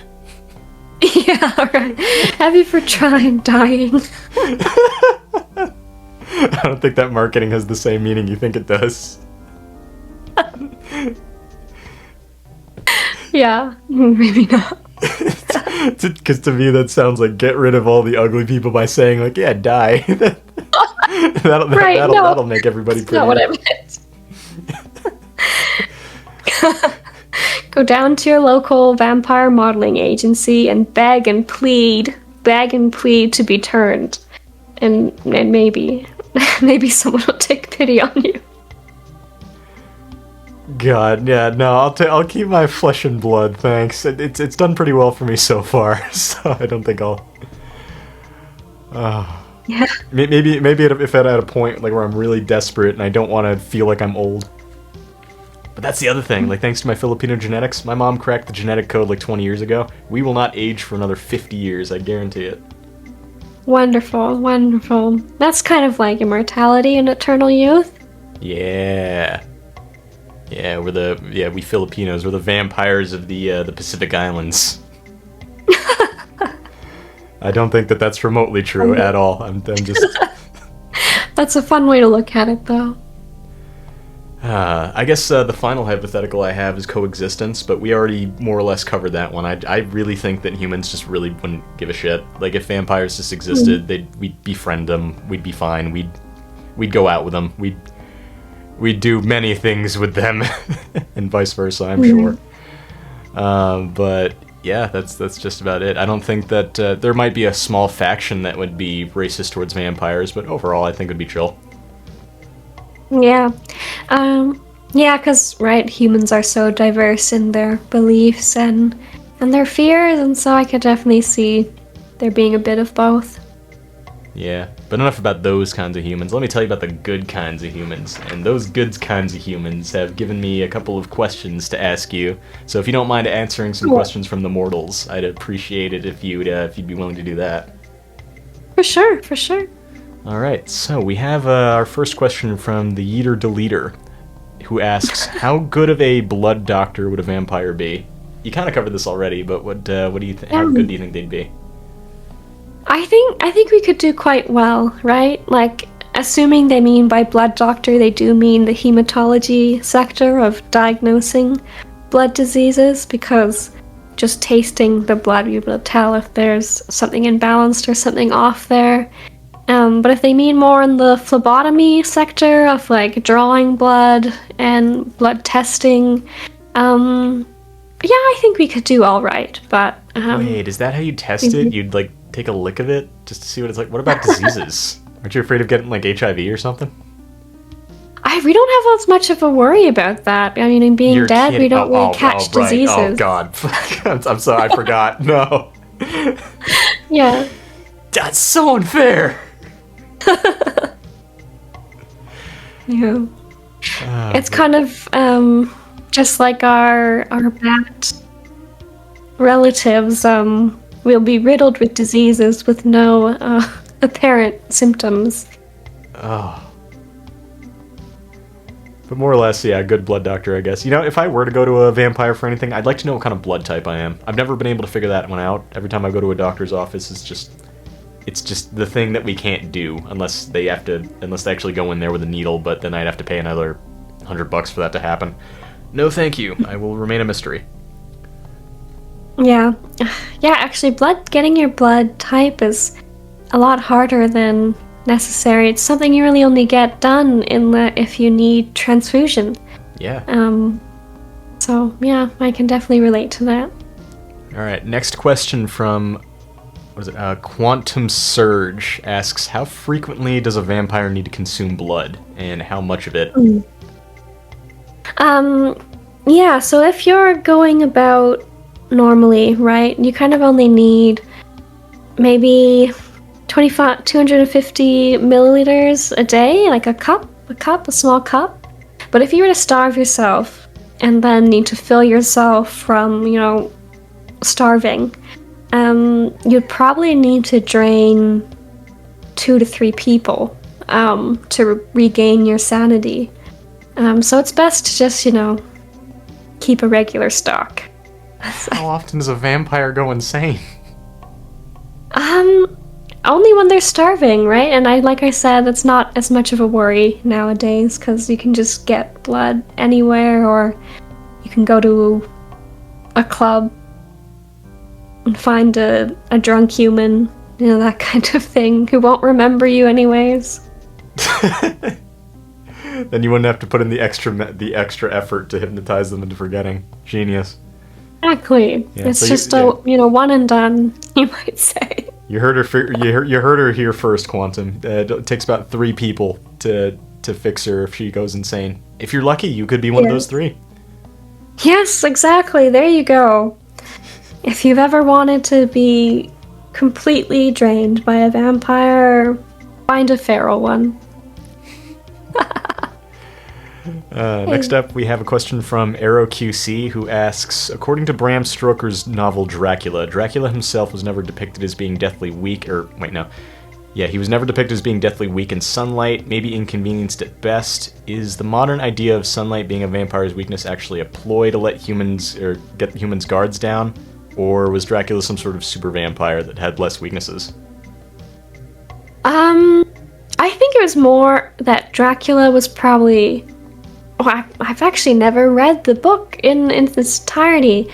Speaker 3: Yeah, right. Have you ever tried dying?
Speaker 1: I don't think that marketing has the same meaning you think it does.
Speaker 3: Yeah, maybe not.
Speaker 1: Because to me that sounds like get rid of all the ugly people by saying like, yeah, die. That'll make everybody pretty.
Speaker 3: That's not what I meant. Go down to your local vampire modeling agency and beg and plead to be turned, and maybe someone will take pity on you.
Speaker 1: God, yeah, no, I'll keep my flesh and blood, thanks. It's done pretty well for me so far, so I don't think I'll.
Speaker 3: Yeah.
Speaker 1: Maybe if I'm at a point like where I'm really desperate and I don't want to feel like I'm old. But that's the other thing. Like, thanks to my Filipino genetics, my mom cracked the genetic code like 20 years ago. We will not age for another 50 years. I guarantee it.
Speaker 3: Wonderful, wonderful. That's kind of like immortality and eternal youth.
Speaker 1: Yeah. Yeah, we Filipinos, we're the vampires of the Pacific Islands. I don't think that's remotely true at all. I'm just.
Speaker 3: That's a fun way to look at it, though.
Speaker 1: I guess the final hypothetical I have is coexistence, but we already more or less covered that one. I really think that humans just really wouldn't give a shit. Like, if vampires just existed, we'd befriend them, we'd be fine, we'd go out with them, we'd do many things with them, and vice versa, I'm sure. But yeah, that's just about it. I don't think that there might be a small faction that would be racist towards vampires, but overall I think it would be chill.
Speaker 3: Yeah. Yeah, because, right, humans are so diverse in their beliefs and their fears, and so I could definitely see there being a bit of both.
Speaker 1: Yeah, but enough about those kinds of humans. Let me tell you about the good kinds of humans. And those good kinds of humans have given me a couple of questions to ask you. So if you don't mind answering some questions from the mortals, I'd appreciate it if you'd be willing to do that.
Speaker 3: For sure, for sure.
Speaker 1: Alright, so we have our first question from the Yeeter Deleter, who asks, how good of a blood doctor would a vampire be? You kind of covered this already, but what do you think? How good do you think they'd be?
Speaker 3: I think we could do quite well, right? Like, assuming they mean by blood doctor, they do mean the hematology sector of diagnosing blood diseases, because just tasting the blood, you'll be able to tell if there's something imbalanced or something off there. But if they mean more in the phlebotomy sector of like drawing blood and blood testing, yeah, I think we could do all right. But
Speaker 1: wait, is that how you test it? You'd like take a lick of it just to see what it's like? What about diseases? Aren't you afraid of getting like HIV or something?
Speaker 3: We don't have as much of a worry about that. I mean, in being
Speaker 1: You're
Speaker 3: dead,
Speaker 1: kidding.
Speaker 3: we don't really catch
Speaker 1: right.
Speaker 3: diseases.
Speaker 1: Oh god, I'm sorry, I forgot. No.
Speaker 3: Yeah.
Speaker 1: That's so unfair.
Speaker 3: Yeah. It's kind of just like our bat relatives. We'll be riddled with diseases with no apparent symptoms.
Speaker 1: Oh. But more or less, yeah, good blood doctor, I guess. You know, if I were to go to a vampire for anything, I'd like to know what kind of blood type I am. I've never been able to figure that one out. Every time I go to a doctor's office, it's just the thing that we can't do unless they actually go in there with a needle, but then I'd have to pay another $100 for that to happen. No, thank you. I will remain a mystery.
Speaker 3: Yeah. Yeah, actually, getting your blood type is a lot harder than necessary. It's something you really only get done if you need transfusion.
Speaker 1: Yeah.
Speaker 3: So, yeah, I can definitely relate to that.
Speaker 1: All right, next question from, what is it? Quantum Surge asks, how frequently does a vampire need to consume blood, and how much of it?
Speaker 3: Yeah, so if you're going about normally, right, you kind of only need maybe 250 milliliters a day, like a small cup. But if you were to starve yourself and then need to fill yourself from, starving, you'd probably need to drain 2 to 3 people to regain your sanity. So it's best to just, keep a regular stock.
Speaker 1: How often does a vampire go insane?
Speaker 3: Only when they're starving, right? And like I said, that's not as much of a worry nowadays because you can just get blood anywhere, or you can go to a club and find a drunk human, that kind of thing, who won't remember you anyways.
Speaker 1: Then you wouldn't have to put in the extra effort to hypnotize them into forgetting. Genius.
Speaker 3: Exactly. Yeah, it's so just one and done, you might say.
Speaker 1: You heard her here first, Quantum. It takes about 3 people to fix her if she goes insane. If you're lucky, you could be one of those 3.
Speaker 3: Yes, exactly. There you go. If you've ever wanted to be completely drained by a vampire, find a feral one.
Speaker 1: Next up, we have a question from ArrowQC, who asks, according to Bram Stoker's novel Dracula, Dracula himself was never depicted as being deathly weak, he was never depicted as being deathly weak in sunlight, maybe inconvenienced at best. Is the modern idea of sunlight being a vampire's weakness actually a ploy to let get humans' guards down? Or was Dracula some sort of super vampire that had less weaknesses?
Speaker 3: I think it was more that Dracula was probably... I've actually never read the book in its entirety.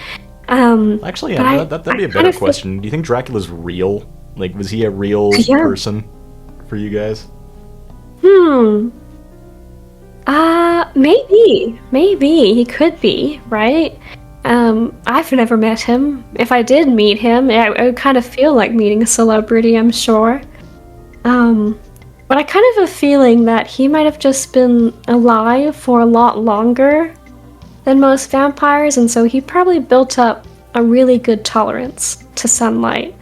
Speaker 1: Actually, yeah, that'd be a better question. Do you think Dracula's real? Like, was he a real person for you guys? Maybe he could be, right? I've never met him. If I did meet him, it would kind of feel like meeting a celebrity, I'm sure. But I kind of have a feeling that he might have just been alive for a lot longer than most vampires, and so he probably built up a really good tolerance to sunlight.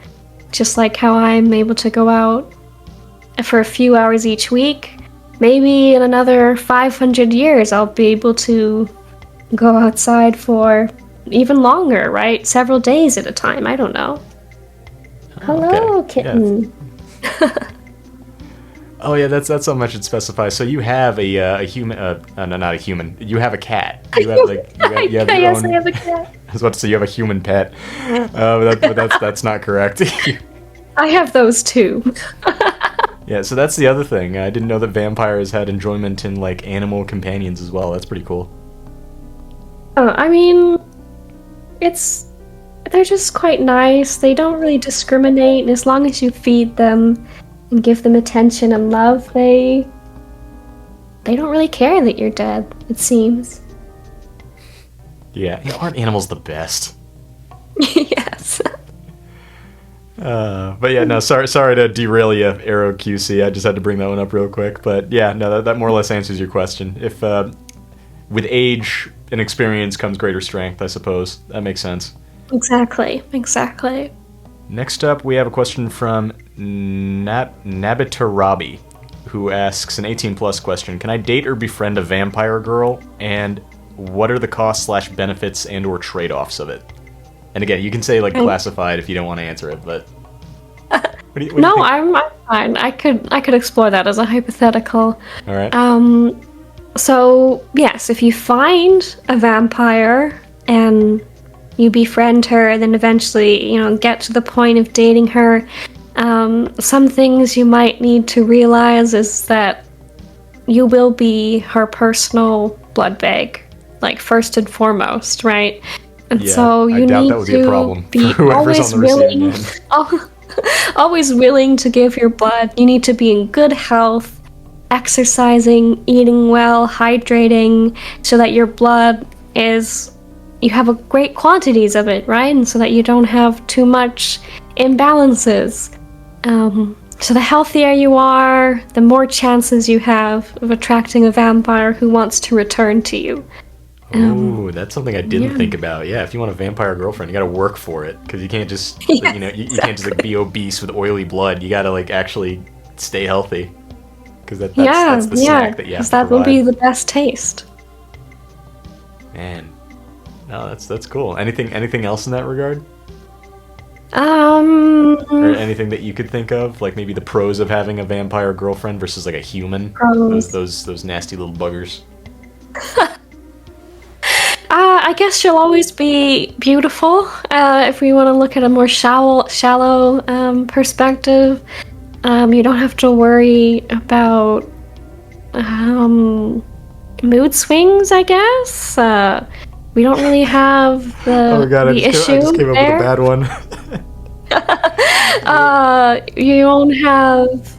Speaker 1: Just like how I'm able to go out for a few hours each week. Maybe in another 500 years I'll be able to go outside for even longer, right? Several days at a time, I don't know. Hello, kitten. Yeah. Oh yeah, that's something I should specify. So you have a human, no, not a human. You have a cat. You have you have your own.
Speaker 3: I have a cat.
Speaker 1: I was about to say you have a human pet, but that's not correct.
Speaker 3: I have those too.
Speaker 1: Yeah, so that's the other thing. I didn't know that vampires had enjoyment in like animal companions as well. That's pretty cool.
Speaker 3: Oh, I mean, they're just quite nice. They don't really discriminate, and as long as you feed them and give them attention and love, they don't really care that you're dead, it seems.
Speaker 1: Yeah, aren't animals the best?
Speaker 3: Yes.
Speaker 1: But yeah, no, sorry to derail you, ArrowQC. I just had to bring that one up real quick. But yeah, no, that more or less answers your question. If with age and experience comes greater strength, I suppose. That makes sense.
Speaker 3: Exactly.
Speaker 1: Next up, we have a question from Nabitarabi, who asks an 18-plus question. Can I date or befriend a vampire girl? And what are the costs/benefits and/or trade-offs of it? And again, you can say like classified if you don't want to answer it, but what do you
Speaker 3: I'm fine. I could explore that as a hypothetical.
Speaker 1: All right.
Speaker 3: So, yes, if you find a vampire and you befriend her and then eventually, get to the point of dating her, some things you might need to realize is that you will be her personal blood bag, like first and foremost, right? And
Speaker 1: Yeah,
Speaker 3: so you
Speaker 1: I doubt
Speaker 3: need
Speaker 1: that would be a
Speaker 3: to
Speaker 1: problem for
Speaker 3: be
Speaker 1: whoever's
Speaker 3: always
Speaker 1: on the receiving
Speaker 3: willing,
Speaker 1: end.
Speaker 3: always willing to give your blood. You need to be in good health, exercising, eating well, hydrating, so that your blood you have a great quantities of it, right? And so that you don't have too much imbalances. So the healthier you are, the more chances you have of attracting a vampire who wants to return to you.
Speaker 1: Ooh, that's something I didn't
Speaker 3: yeah.
Speaker 1: think about. Yeah, if you want a vampire girlfriend, you gotta work for it. Because you can't just,
Speaker 3: Yeah,
Speaker 1: you can't just like be obese with oily blood. You gotta like actually stay healthy. Because that's the snack that you have
Speaker 3: because
Speaker 1: to
Speaker 3: that will
Speaker 1: provide.
Speaker 3: be the best taste.
Speaker 1: Man, no, that's cool. Anything else in that regard? Or
Speaker 3: Um,
Speaker 1: anything that you could think of, like maybe the pros of having a vampire girlfriend versus like a human?
Speaker 3: Pros.
Speaker 1: Those nasty little buggers.
Speaker 3: I guess she'll always be beautiful. If we want to look at a more shallow perspective, you don't have to worry about mood swings. I guess we don't really have the issue
Speaker 1: I just came up
Speaker 3: there.
Speaker 1: with a bad one.
Speaker 3: You won't have.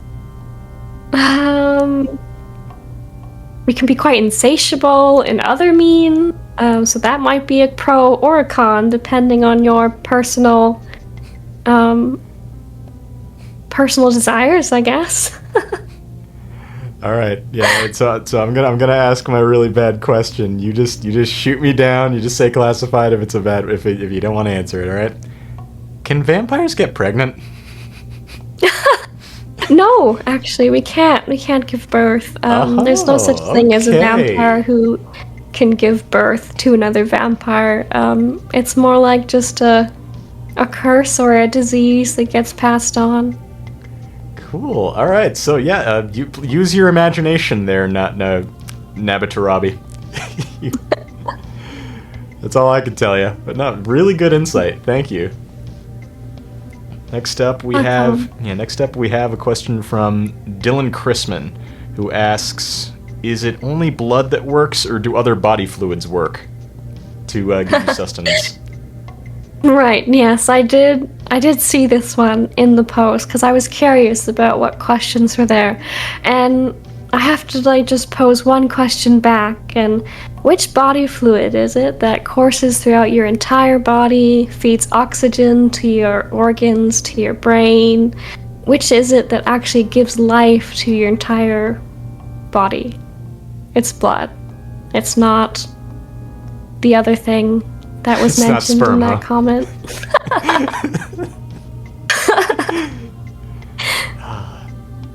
Speaker 3: We can be quite insatiable in other means. So that might be a pro or a con, depending on your personal desires, I guess.
Speaker 1: All right, yeah. So I'm gonna ask my really bad question. You just shoot me down. You just say classified if if you don't want to answer it. All right. Can vampires get pregnant?
Speaker 3: No, actually, we can't. We can't give birth. There's no such thing as a
Speaker 1: okay.
Speaker 3: vampire who can give birth to another vampire. It's more like just a curse or a disease that gets passed on.
Speaker 1: Cool. All right. So yeah, you use your imagination there, not Nabatarabi. That's all I can tell you. But no, really good insight. Thank you. Next up we have a question from Dylan Chrisman, who asks, "Is it only blood that works, or do other body fluids work to give you sustenance?"
Speaker 3: Right, yes, I did see this one in the post because I was curious about what questions were there. And I have to just pose one question back, and which body fluid is it that courses throughout your entire body, feeds oxygen to your organs, to your brain? Which is it that actually gives life to your entire body? It's blood. It's not the other thing that was
Speaker 1: It's not
Speaker 3: mentioned
Speaker 1: sperm,
Speaker 3: in that
Speaker 1: huh?
Speaker 3: comment.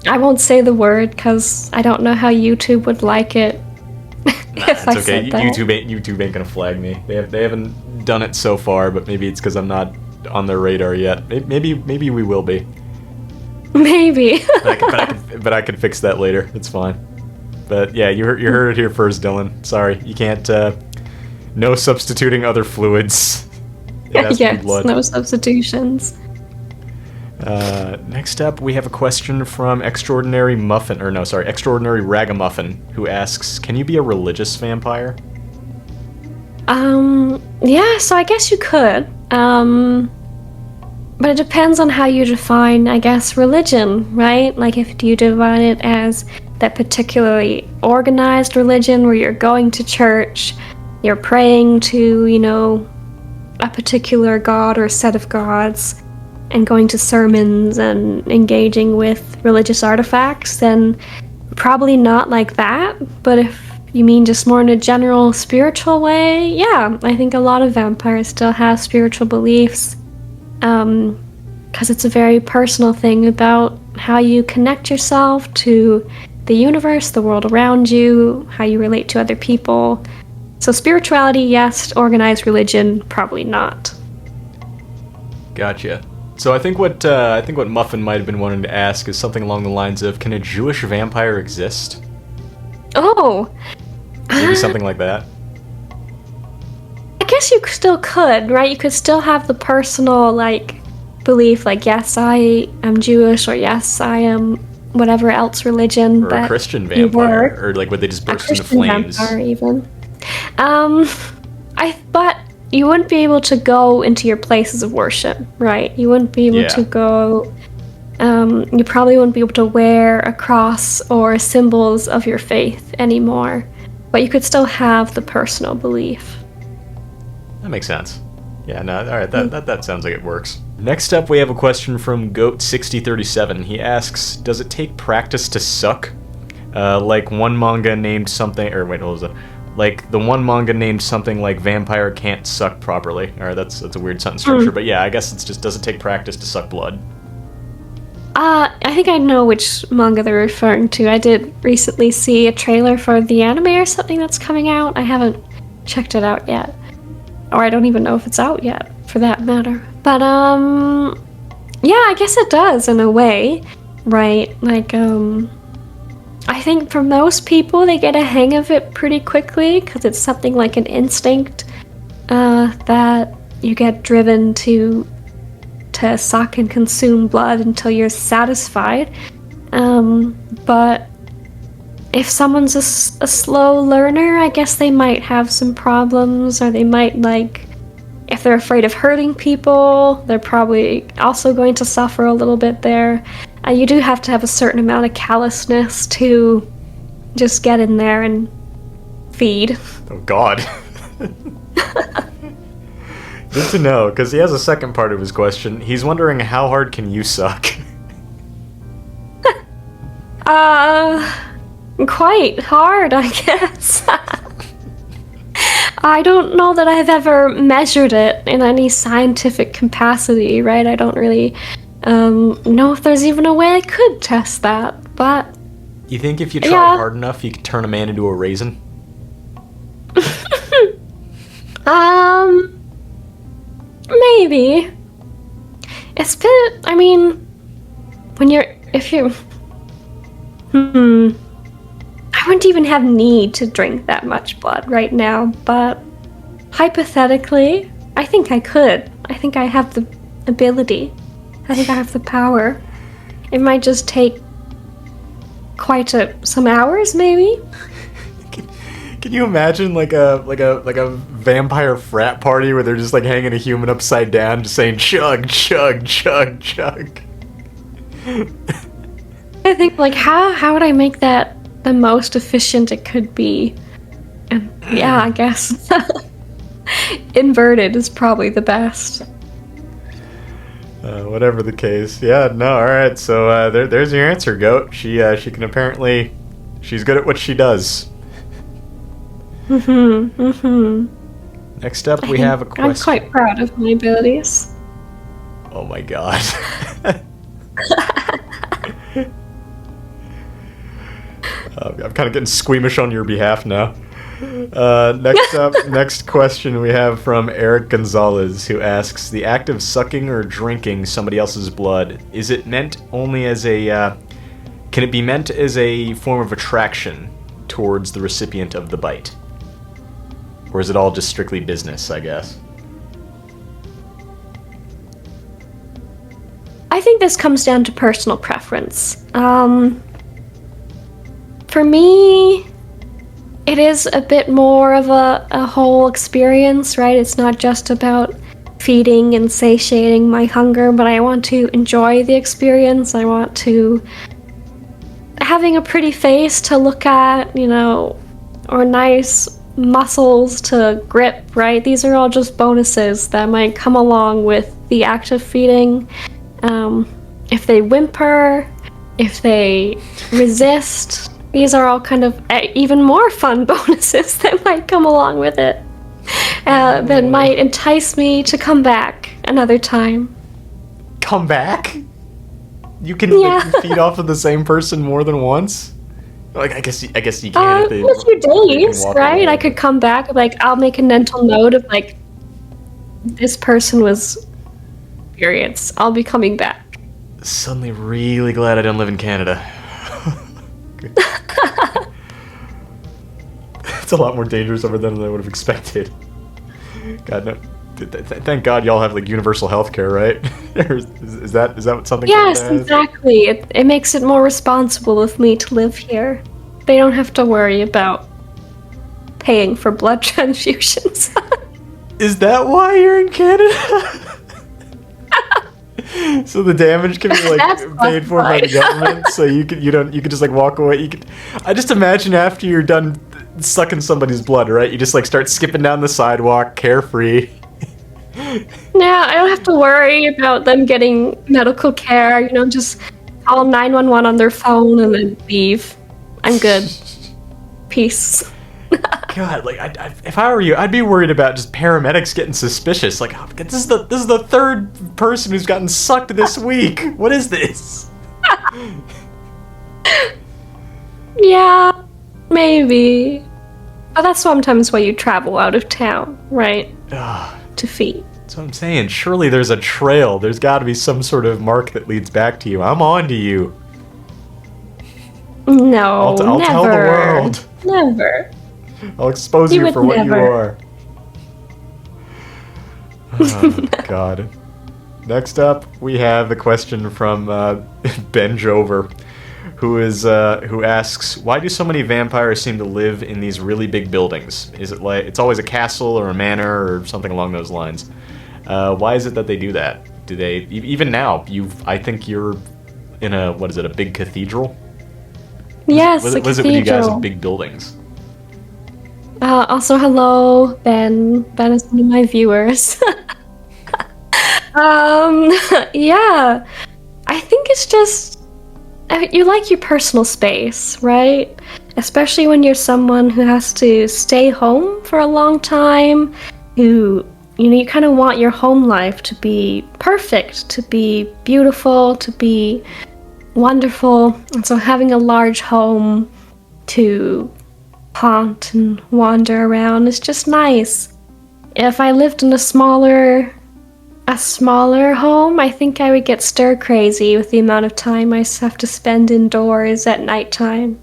Speaker 3: I won't say the word because I don't know how YouTube would like it. If I
Speaker 1: It's okay.
Speaker 3: said that.
Speaker 1: YouTube ain't gonna flag me. They haven't done it so far, but maybe it's because I'm not on their radar yet. Maybe we will be.
Speaker 3: Maybe.
Speaker 1: But I can fix that later. It's fine. But yeah, you heard it here first, Dylan. Sorry, you can't. No substituting other fluids. It has to be
Speaker 3: Yes,
Speaker 1: blood.
Speaker 3: no substitutions.
Speaker 1: Next up, we have a question from Extraordinary Ragamuffin, who asks, "Can you be a religious vampire?"
Speaker 3: Yeah, so I guess you could. But it depends on how you define, I guess, religion, right? Like, if you define it as that particularly organized religion where you're going to church, you're praying to, a particular god or set of gods, and going to sermons and engaging with religious artifacts, then probably not like that. But if you mean just more in a general spiritual way, yeah, I think a lot of vampires still have spiritual beliefs. Because it's a very personal thing about how you connect yourself to the universe, the world around you, how you relate to other people. So spirituality, yes. Organized religion, probably not.
Speaker 1: Gotcha. So I think what Muffin might have been wanting to ask is something along the lines of, can a Jewish vampire exist?
Speaker 3: Oh,
Speaker 1: maybe something like that.
Speaker 3: I guess you still could, right? You could still have the personal, like, belief, like, yes, I am Jewish, or yes, I am whatever else religion
Speaker 1: Or
Speaker 3: that
Speaker 1: a Christian
Speaker 3: you
Speaker 1: vampire.
Speaker 3: were.
Speaker 1: Or, like, would they just
Speaker 3: A
Speaker 1: burst into
Speaker 3: Christian
Speaker 1: flames?
Speaker 3: vampire, even. But you wouldn't be able to go into your places of worship, right? You wouldn't be able to go. You probably wouldn't be able to wear a cross or symbols of your faith anymore, but you could still have the personal belief.
Speaker 1: That makes sense. Yeah, no, alright, that sounds like it works. Next up, we have a question from Goat6037. He asks, does it take practice to suck? Like one manga named something, or wait, what was it? Like the one manga named something like Vampire Can't Suck Properly. Alright, that's a weird sentence structure, but yeah, I guess it's just, does it take practice to suck blood?
Speaker 3: I think I know which manga they're referring to. I did recently see a trailer for the anime or something that's coming out. I haven't checked it out yet. Or I don't even know if it's out yet, for that matter. But, yeah, I guess it does, in a way, right? Like, I think for most people, they get a hang of it pretty quickly, because it's something like an instinct, that you get driven to suck and consume blood until you're satisfied. But if someone's a slow learner, I guess they might have some problems, or they might, like, if they're afraid of hurting people, they're probably also going to suffer a little bit there. You do have to have a certain amount of callousness to just get in there and feed.
Speaker 1: Oh god. Good to know, because he has a second part of his question. He's wondering, how hard can you suck?
Speaker 3: Quite hard, I guess. I don't know that I've ever measured it in any scientific capacity, right? I don't really know if there's even a way I could test that, but...
Speaker 1: You think if you tried hard enough, you could turn a man into a raisin?
Speaker 3: Maybe. It's been, I mean, I wouldn't even have need to drink that much blood right now, but hypothetically, I think I could. I think I have the ability. I think I have the power. It might just take some hours, maybe.
Speaker 1: Can you imagine like a vampire frat party where they're just like hanging a human upside down, just saying chug, chug, chug, chug?
Speaker 3: I think, like, how would I make that the most efficient it could be? And yeah, I guess inverted is probably the best.
Speaker 1: Whatever the case, yeah, no, all right. So there's your answer, Goat. She can apparently, she's good at what she does. Next up, we have a question.
Speaker 3: I'm quite proud of my abilities.
Speaker 1: Oh my god. I'm kind of getting squeamish on your behalf now. Next up, next question we have from Eric Gonzalez, who asks, the act of sucking or drinking somebody else's blood, is it meant only as a, can it be meant as a form of attraction towards the recipient of the bite? Or is it all just strictly business, I guess?
Speaker 3: I think this comes down to personal preference. For me, it is a bit more of a whole experience, right? It's not just about feeding and satiating my hunger, but I want to enjoy the experience. I want to... having a pretty face to look at, you know, or nice muscles to grip, right? These are all just bonuses that might come along with the act of feeding. If they whimper, if they resist, these are all kind of even more fun bonuses that might come along with it. That might entice me to come back another time.
Speaker 1: Come back? You can feed off of the same person more than once? Like, I guess you can if they...
Speaker 3: A few days, right? I could come back, like, I'll make a mental note of, like, this person was experienced. I'll be coming back.
Speaker 1: Suddenly really glad I don't live in Canada. It's a lot more dangerous over there than I would have expected. God, no. Thank God y'all have like universal health care, right? is that what something?
Speaker 3: Yes,
Speaker 1: Canada has?
Speaker 3: exactly. It makes it more responsible of me to live here. They don't have to worry about paying for blood transfusions.
Speaker 1: Is that why you're in Canada? So the damage can be like
Speaker 3: That's
Speaker 1: paid for by the government, so you could just like walk away. I just imagine after you're done sucking somebody's blood, right? You just like start skipping down the sidewalk, carefree.
Speaker 3: Yeah, I don't have to worry about them getting medical care. Just call 911 on their phone and then leave. I'm good. Peace.
Speaker 1: God, like if I were you, I'd be worried about just paramedics getting suspicious. Like, oh, this is the third person who's gotten sucked this week. What is this?
Speaker 3: Yeah, maybe. But that's sometimes why you travel out of town, right? To feed.
Speaker 1: That's what I'm saying. Surely there's a trail. There's got to be some sort of mark that leads back to you. I'm on to you.
Speaker 3: No,
Speaker 1: I'll
Speaker 3: never.
Speaker 1: tell the world.
Speaker 3: Never.
Speaker 1: I'll expose you for what you are. Oh, God. Next up, we have a question from Ben Jover, who asks, why do so many vampires seem to live in these really big buildings? Is it like it's always a castle or a manor or something along those lines? Why is it that they do that? Do they even now? I think you're in a big cathedral?
Speaker 3: Yes,
Speaker 1: what is it with you guys with big buildings?
Speaker 3: Also, hello, Ben. Ben is one of my viewers. Yeah. I think it's just you like your personal space, right? Especially when you're someone who has to stay home for a long time, you kind of want your home life to be perfect, to be beautiful, to be wonderful. And so having a large home to haunt and wander around is just nice. If I lived in a smaller home, I think I would get stir crazy with the amount of time I have to spend indoors at nighttime.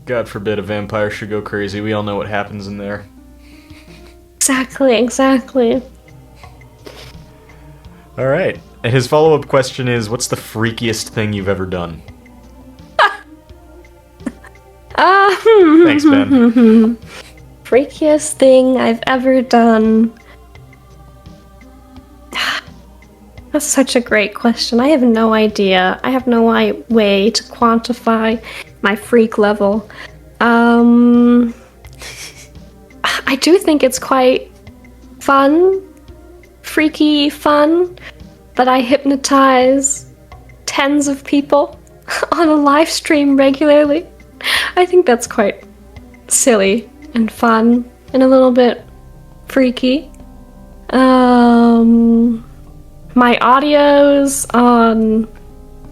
Speaker 1: God forbid a vampire should go crazy. We all know what happens in there.
Speaker 3: Exactly.
Speaker 1: All right. And his follow-up question is, what's the freakiest thing you've ever done? Thanks, Ben.
Speaker 3: Freakiest thing I've ever done. That's such a great question. I have no idea. I have no way to quantify my freak level. I do think it's quite fun, freaky fun, that I hypnotize tens of people on a live stream regularly. I think that's quite silly and fun and a little bit freaky. My audios on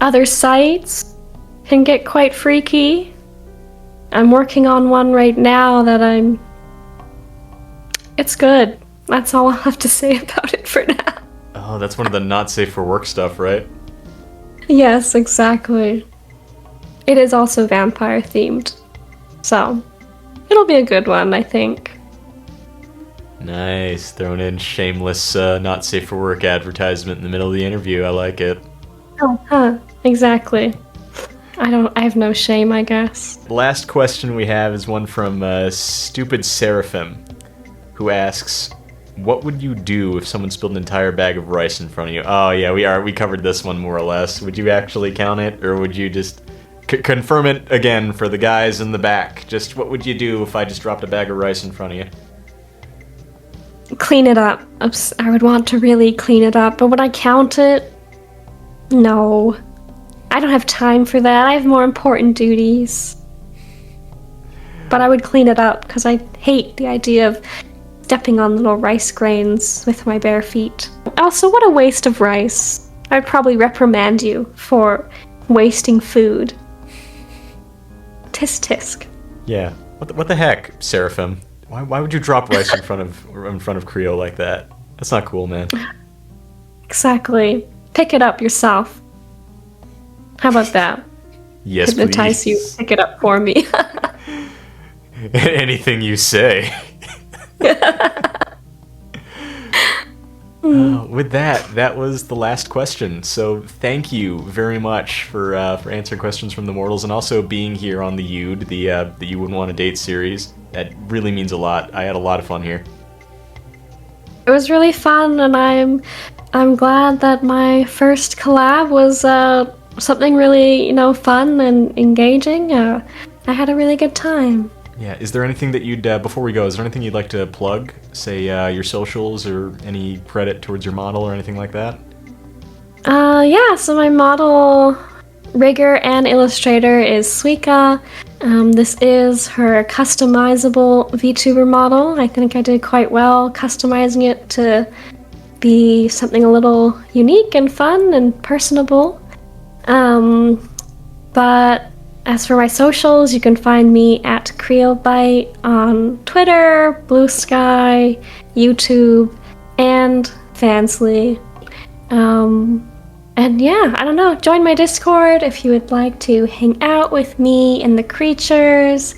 Speaker 3: other sites can get quite freaky. I'm working on one right now that it's good. That's all I'll have to say about it for now.
Speaker 1: Oh, that's one of the not safe for work stuff, right?
Speaker 3: Yes, exactly. It is also vampire themed, so it'll be a good one, I think.
Speaker 1: Nice, throwing in shameless not safe for work advertisement in the middle of the interview. I like it.
Speaker 3: Oh, exactly. I have no shame, I guess.
Speaker 1: The last question we have is one from Stupid Seraphim, who asks, what would you do if someone spilled an entire bag of rice in front of you? Oh yeah, we covered this one more or less. Would you actually count it, or would you just confirm it again for the guys in the back? Just what would you do if I just dropped a bag of rice in front of you?
Speaker 3: Clean it up. I would want to really clean it up, but would I count it? No. I don't have time for that. I have more important duties. But I would clean it up, because I hate the idea of stepping on little rice grains with my bare feet. Also, what a waste of rice. I'd probably reprimand you for wasting food. Tisk tisk.
Speaker 1: Yeah. What the heck, Seraphim? Why would you drop rice in front of Creo like that? That's not cool, man.
Speaker 3: Exactly. Pick it up yourself. How about that?
Speaker 1: Yes,
Speaker 3: Hypnotize
Speaker 1: please.
Speaker 3: you. Pick it up for me.
Speaker 1: Anything you say. With that was the last question. So thank you very much for answering questions from the mortals and also being here on the You'd, the You Wouldn't Want to Date series. That really means a lot. I had a lot of fun here.
Speaker 3: It was really fun, and I'm glad that my first collab was something really fun and engaging. I had a really good time.
Speaker 1: Yeah, is there anything that you'd, before we go, is there anything you'd like to plug? Say your socials or any credit towards your model or anything like that?
Speaker 3: Yeah, so my model, rigger, and illustrator is Suika. This is her customizable VTuber model. I think I did quite well customizing it to be something a little unique and fun and personable. But as for my socials, you can find me at Kreobite on Twitter, Blue Sky, YouTube, and Fansly. And yeah, I don't know, join my Discord if you would like to hang out with me and the creatures.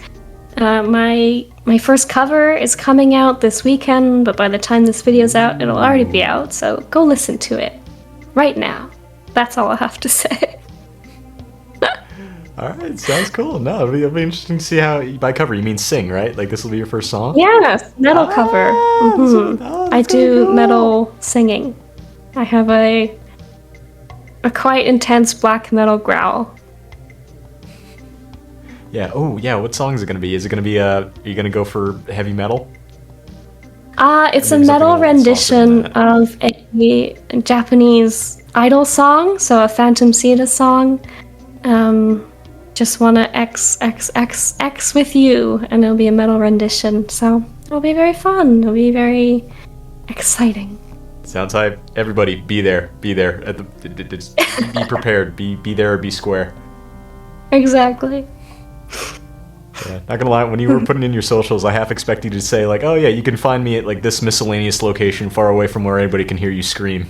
Speaker 3: My first cover is coming out this weekend, but by the time this video's out, it'll already be out, so go listen to it right now. That's all I have to say.
Speaker 1: Alright, sounds cool. No, it'll be interesting to see how, by cover, you mean sing, right? Like this will be your first song?
Speaker 3: Yes, metal cover. I do
Speaker 1: cool.
Speaker 3: metal singing. I have a quite intense black metal growl.
Speaker 1: Yeah, oh yeah, what song is it going to be? Is it going to be, are you going to go for heavy metal?
Speaker 3: It's a
Speaker 1: Maybe something
Speaker 3: metal
Speaker 1: a little softer than
Speaker 3: rendition of a Japanese idol song, so a Phantom Sita song. Just wanna X with you, and it'll be a metal rendition, so it'll be very fun. It'll be very exciting.
Speaker 1: Sounds like everybody be there. Be prepared. Be there or be square.
Speaker 3: Exactly.
Speaker 1: Yeah, not gonna lie, when you were putting in your socials, I half expected you to say like, oh yeah, you can find me at like this miscellaneous location far away from where anybody can hear you scream.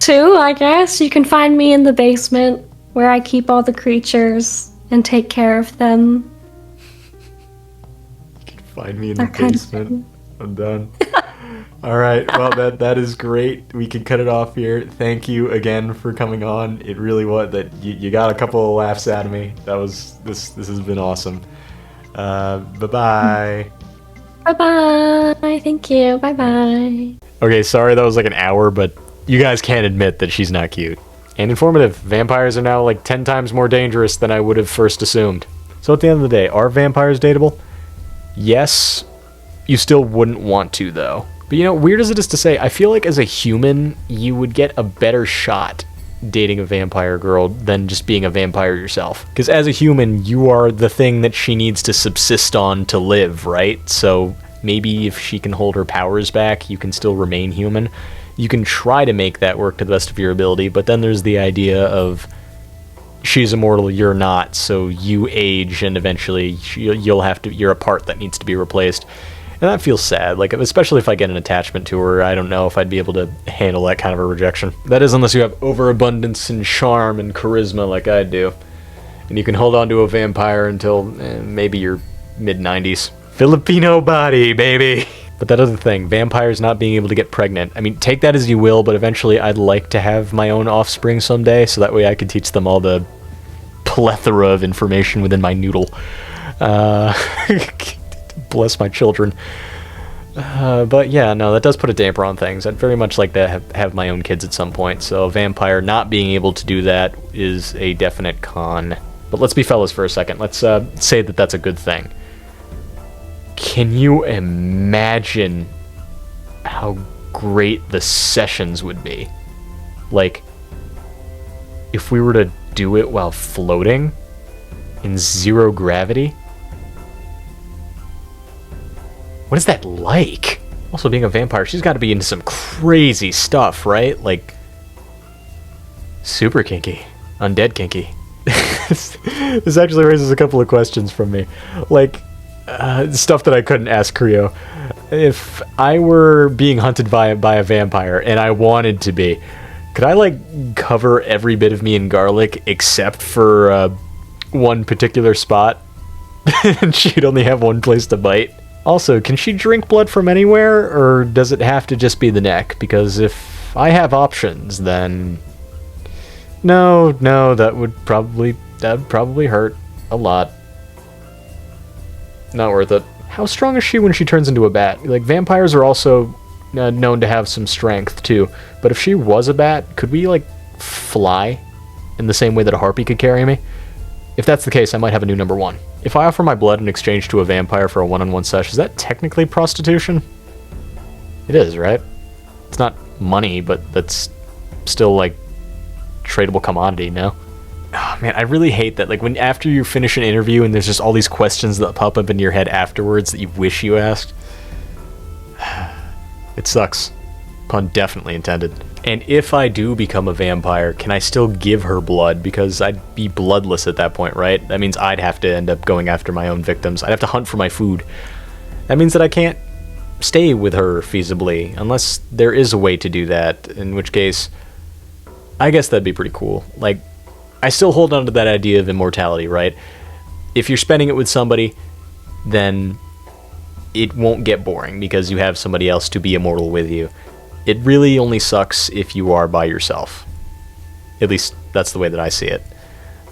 Speaker 3: Too, I guess. You can find me in the basement where I keep all the creatures and take care of them.
Speaker 1: You can find me in the basement. I'm done. All right, well that is great. We can cut it off here. Thank you again for coming on. It really was that you got a couple of laughs out of me. This has been awesome. Bye bye.
Speaker 3: Bye bye. Thank you. Bye bye.
Speaker 1: Okay, sorry that was like an hour, but you guys can't admit that she's not cute. And informative. Vampires are now like 10 times more dangerous than I would have first assumed. So at the end of the day, are vampires dateable? Yes. You still wouldn't want to, though. But weird as it is to say, I feel like as a human, you would get a better shot dating a vampire girl than just being a vampire yourself. Because as a human, you are the thing that she needs to subsist on to live, right? So maybe if she can hold her powers back, you can still remain human. You can try to make that work to the best of your ability, but then there's the idea of she's immortal, you're not, so you age, and eventually you're a part that needs to be replaced. And that feels sad, like, especially if I get an attachment to her. I don't know if I'd be able to handle that kind of a rejection. That is, unless you have overabundance and charm and charisma like I do. And you can hold on to a vampire until maybe your mid-90s. Filipino body, baby! But that other thing, vampires not being able to get pregnant. I mean, take that as you will, but eventually I'd like to have my own offspring someday, so that way I could teach them all the plethora of information within my noodle. Bless my children. But yeah, no, that does put a damper on things. I'd very much like to have my own kids at some point, so a vampire not being able to do that is a definite con. But let's be fellas for a second. Let's say that that's a good thing. Can you imagine how great the sessions would be? Like, if we were to do it while floating in zero gravity? What is that like? Also, being a vampire, she's got to be into some crazy stuff, right? Like, super kinky. Undead kinky. This actually raises a couple of questions from me. Like, stuff that I couldn't ask Kreo. If I were being hunted by a vampire, and I wanted to be, could I, like, cover every bit of me in garlic except for one particular spot, and she'd only have one place to bite. Also, can she drink blood from anywhere, or does it have to just be the neck? Because if I have options, then... No, that would probably hurt a lot. Not worth it. How strong is she when she turns into a bat? Like, vampires are also known to have some strength, too. But if she was a bat, could we, like, fly in the same way that a harpy could carry me? If that's the case, I might have a new number one. If I offer my blood in exchange to a vampire for a one-on-one sesh, is that technically prostitution? It is, right? It's not money, but that's still, like, tradable commodity, no? Oh, man, I really hate that. Like, when after you finish an interview and there's just all these questions that pop up in your head afterwards that you wish you asked. It sucks. Pun definitely intended. And if I do become a vampire, can I still give her blood? Because I'd be bloodless at that point, right? That means I'd have to end up going after my own victims. I'd have to hunt for my food. That means that I can't stay with her feasibly, unless there is a way to do that, in which case, I guess that'd be pretty cool. Like, I still hold on to that idea of immortality, right? If you're spending it with somebody, then it won't get boring because you have somebody else to be immortal with you. It really only sucks if you are by yourself. At least, that's the way that I see it.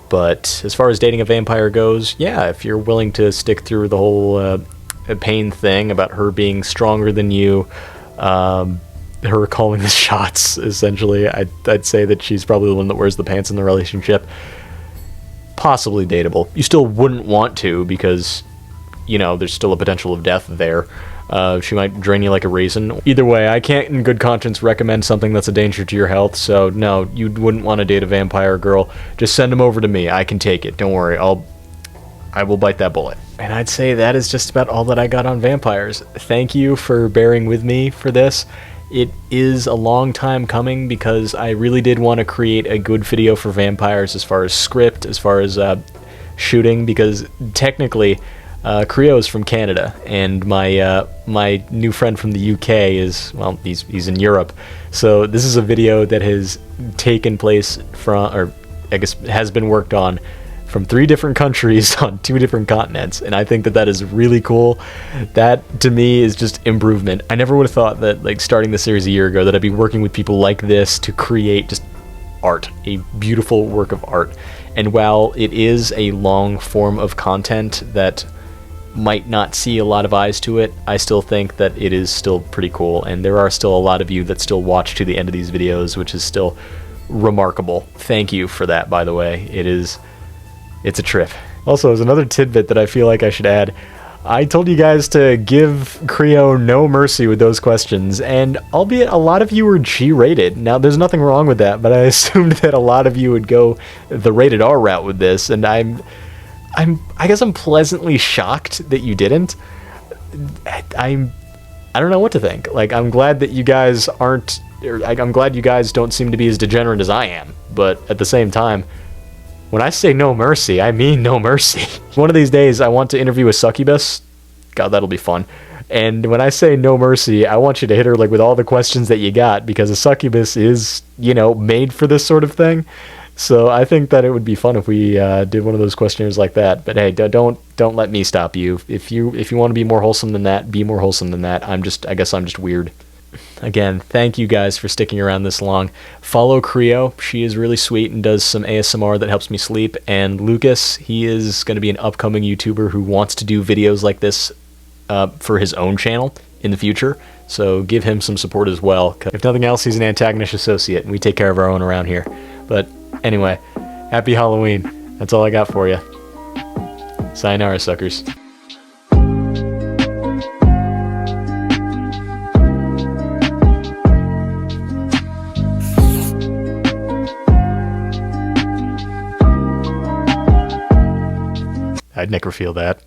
Speaker 1: But as far as dating a vampire goes, yeah, if you're willing to stick through the whole pain thing about her being stronger than you, her calling the shots, essentially, I'd say that she's probably the one that wears the pants in the relationship. Possibly dateable. You still wouldn't want to because, you know, there's still a potential of death there. She might drain you like a raisin. Either way, I can't in good conscience recommend something that's a danger to your health, so no, you wouldn't want to date a vampire girl. Just send them over to me. I can take it. Don't worry. I will bite that bullet. And I'd say that is just about all that I got on vampires. Thank you for bearing with me for this. It is a long time coming because I really did want to create a good video for vampires as far as script, as far as shooting, because technically Kreo is from Canada, and my new friend from the UK is, well, he's in Europe. So this is a video that has taken place from, or I guess has been worked on from 3 different countries on 2 different continents, and I think that that is really cool. That, to me, is just improvement. I never would have thought that, like, starting the series a year ago, that I'd be working with people like this to create just art, a beautiful work of art. And while it is a long form of content that might not see a lot of eyes to it, I still think that it is still pretty cool, and there are still a lot of you that still watch to the end of these videos, which is still remarkable. Thank you for that, by the way. It's a trip. Also, as another tidbit that I feel like I should add, I told you guys to give Kreo no mercy with those questions, and albeit a lot of you were G-rated. Now, there's nothing wrong with that, but I assumed that a lot of you would go the rated R route with this, and I guess I'm pleasantly shocked that you didn't. I don't know what to think. Like, I'm glad that you guys aren't, or I'm glad you guys don't seem to be as degenerate as I am, but at the same time, when I say no mercy, I mean no mercy. One of these days, I want to interview a succubus. God, that'll be fun. And when I say no mercy, I want you to hit her like with all the questions that you got, because a succubus is, you know, made for this sort of thing. So I think that it would be fun if we did one of those questionnaires like that. But hey, don't let me stop you. If you want to be more wholesome than that, be more wholesome than that. I guess I'm just weird. Again, thank you guys for sticking around this long. Follow Kreo. She is really sweet and does some ASMR that helps me sleep. And Lukas, he is going to be an upcoming YouTuber who wants to do videos like this for his own channel in the future. So give him some support as well. If nothing else, he's an antagonist associate, and we take care of our own around here. But anyway, happy Halloween. That's all I got for you. Sayonara, suckers. I'd never feel that.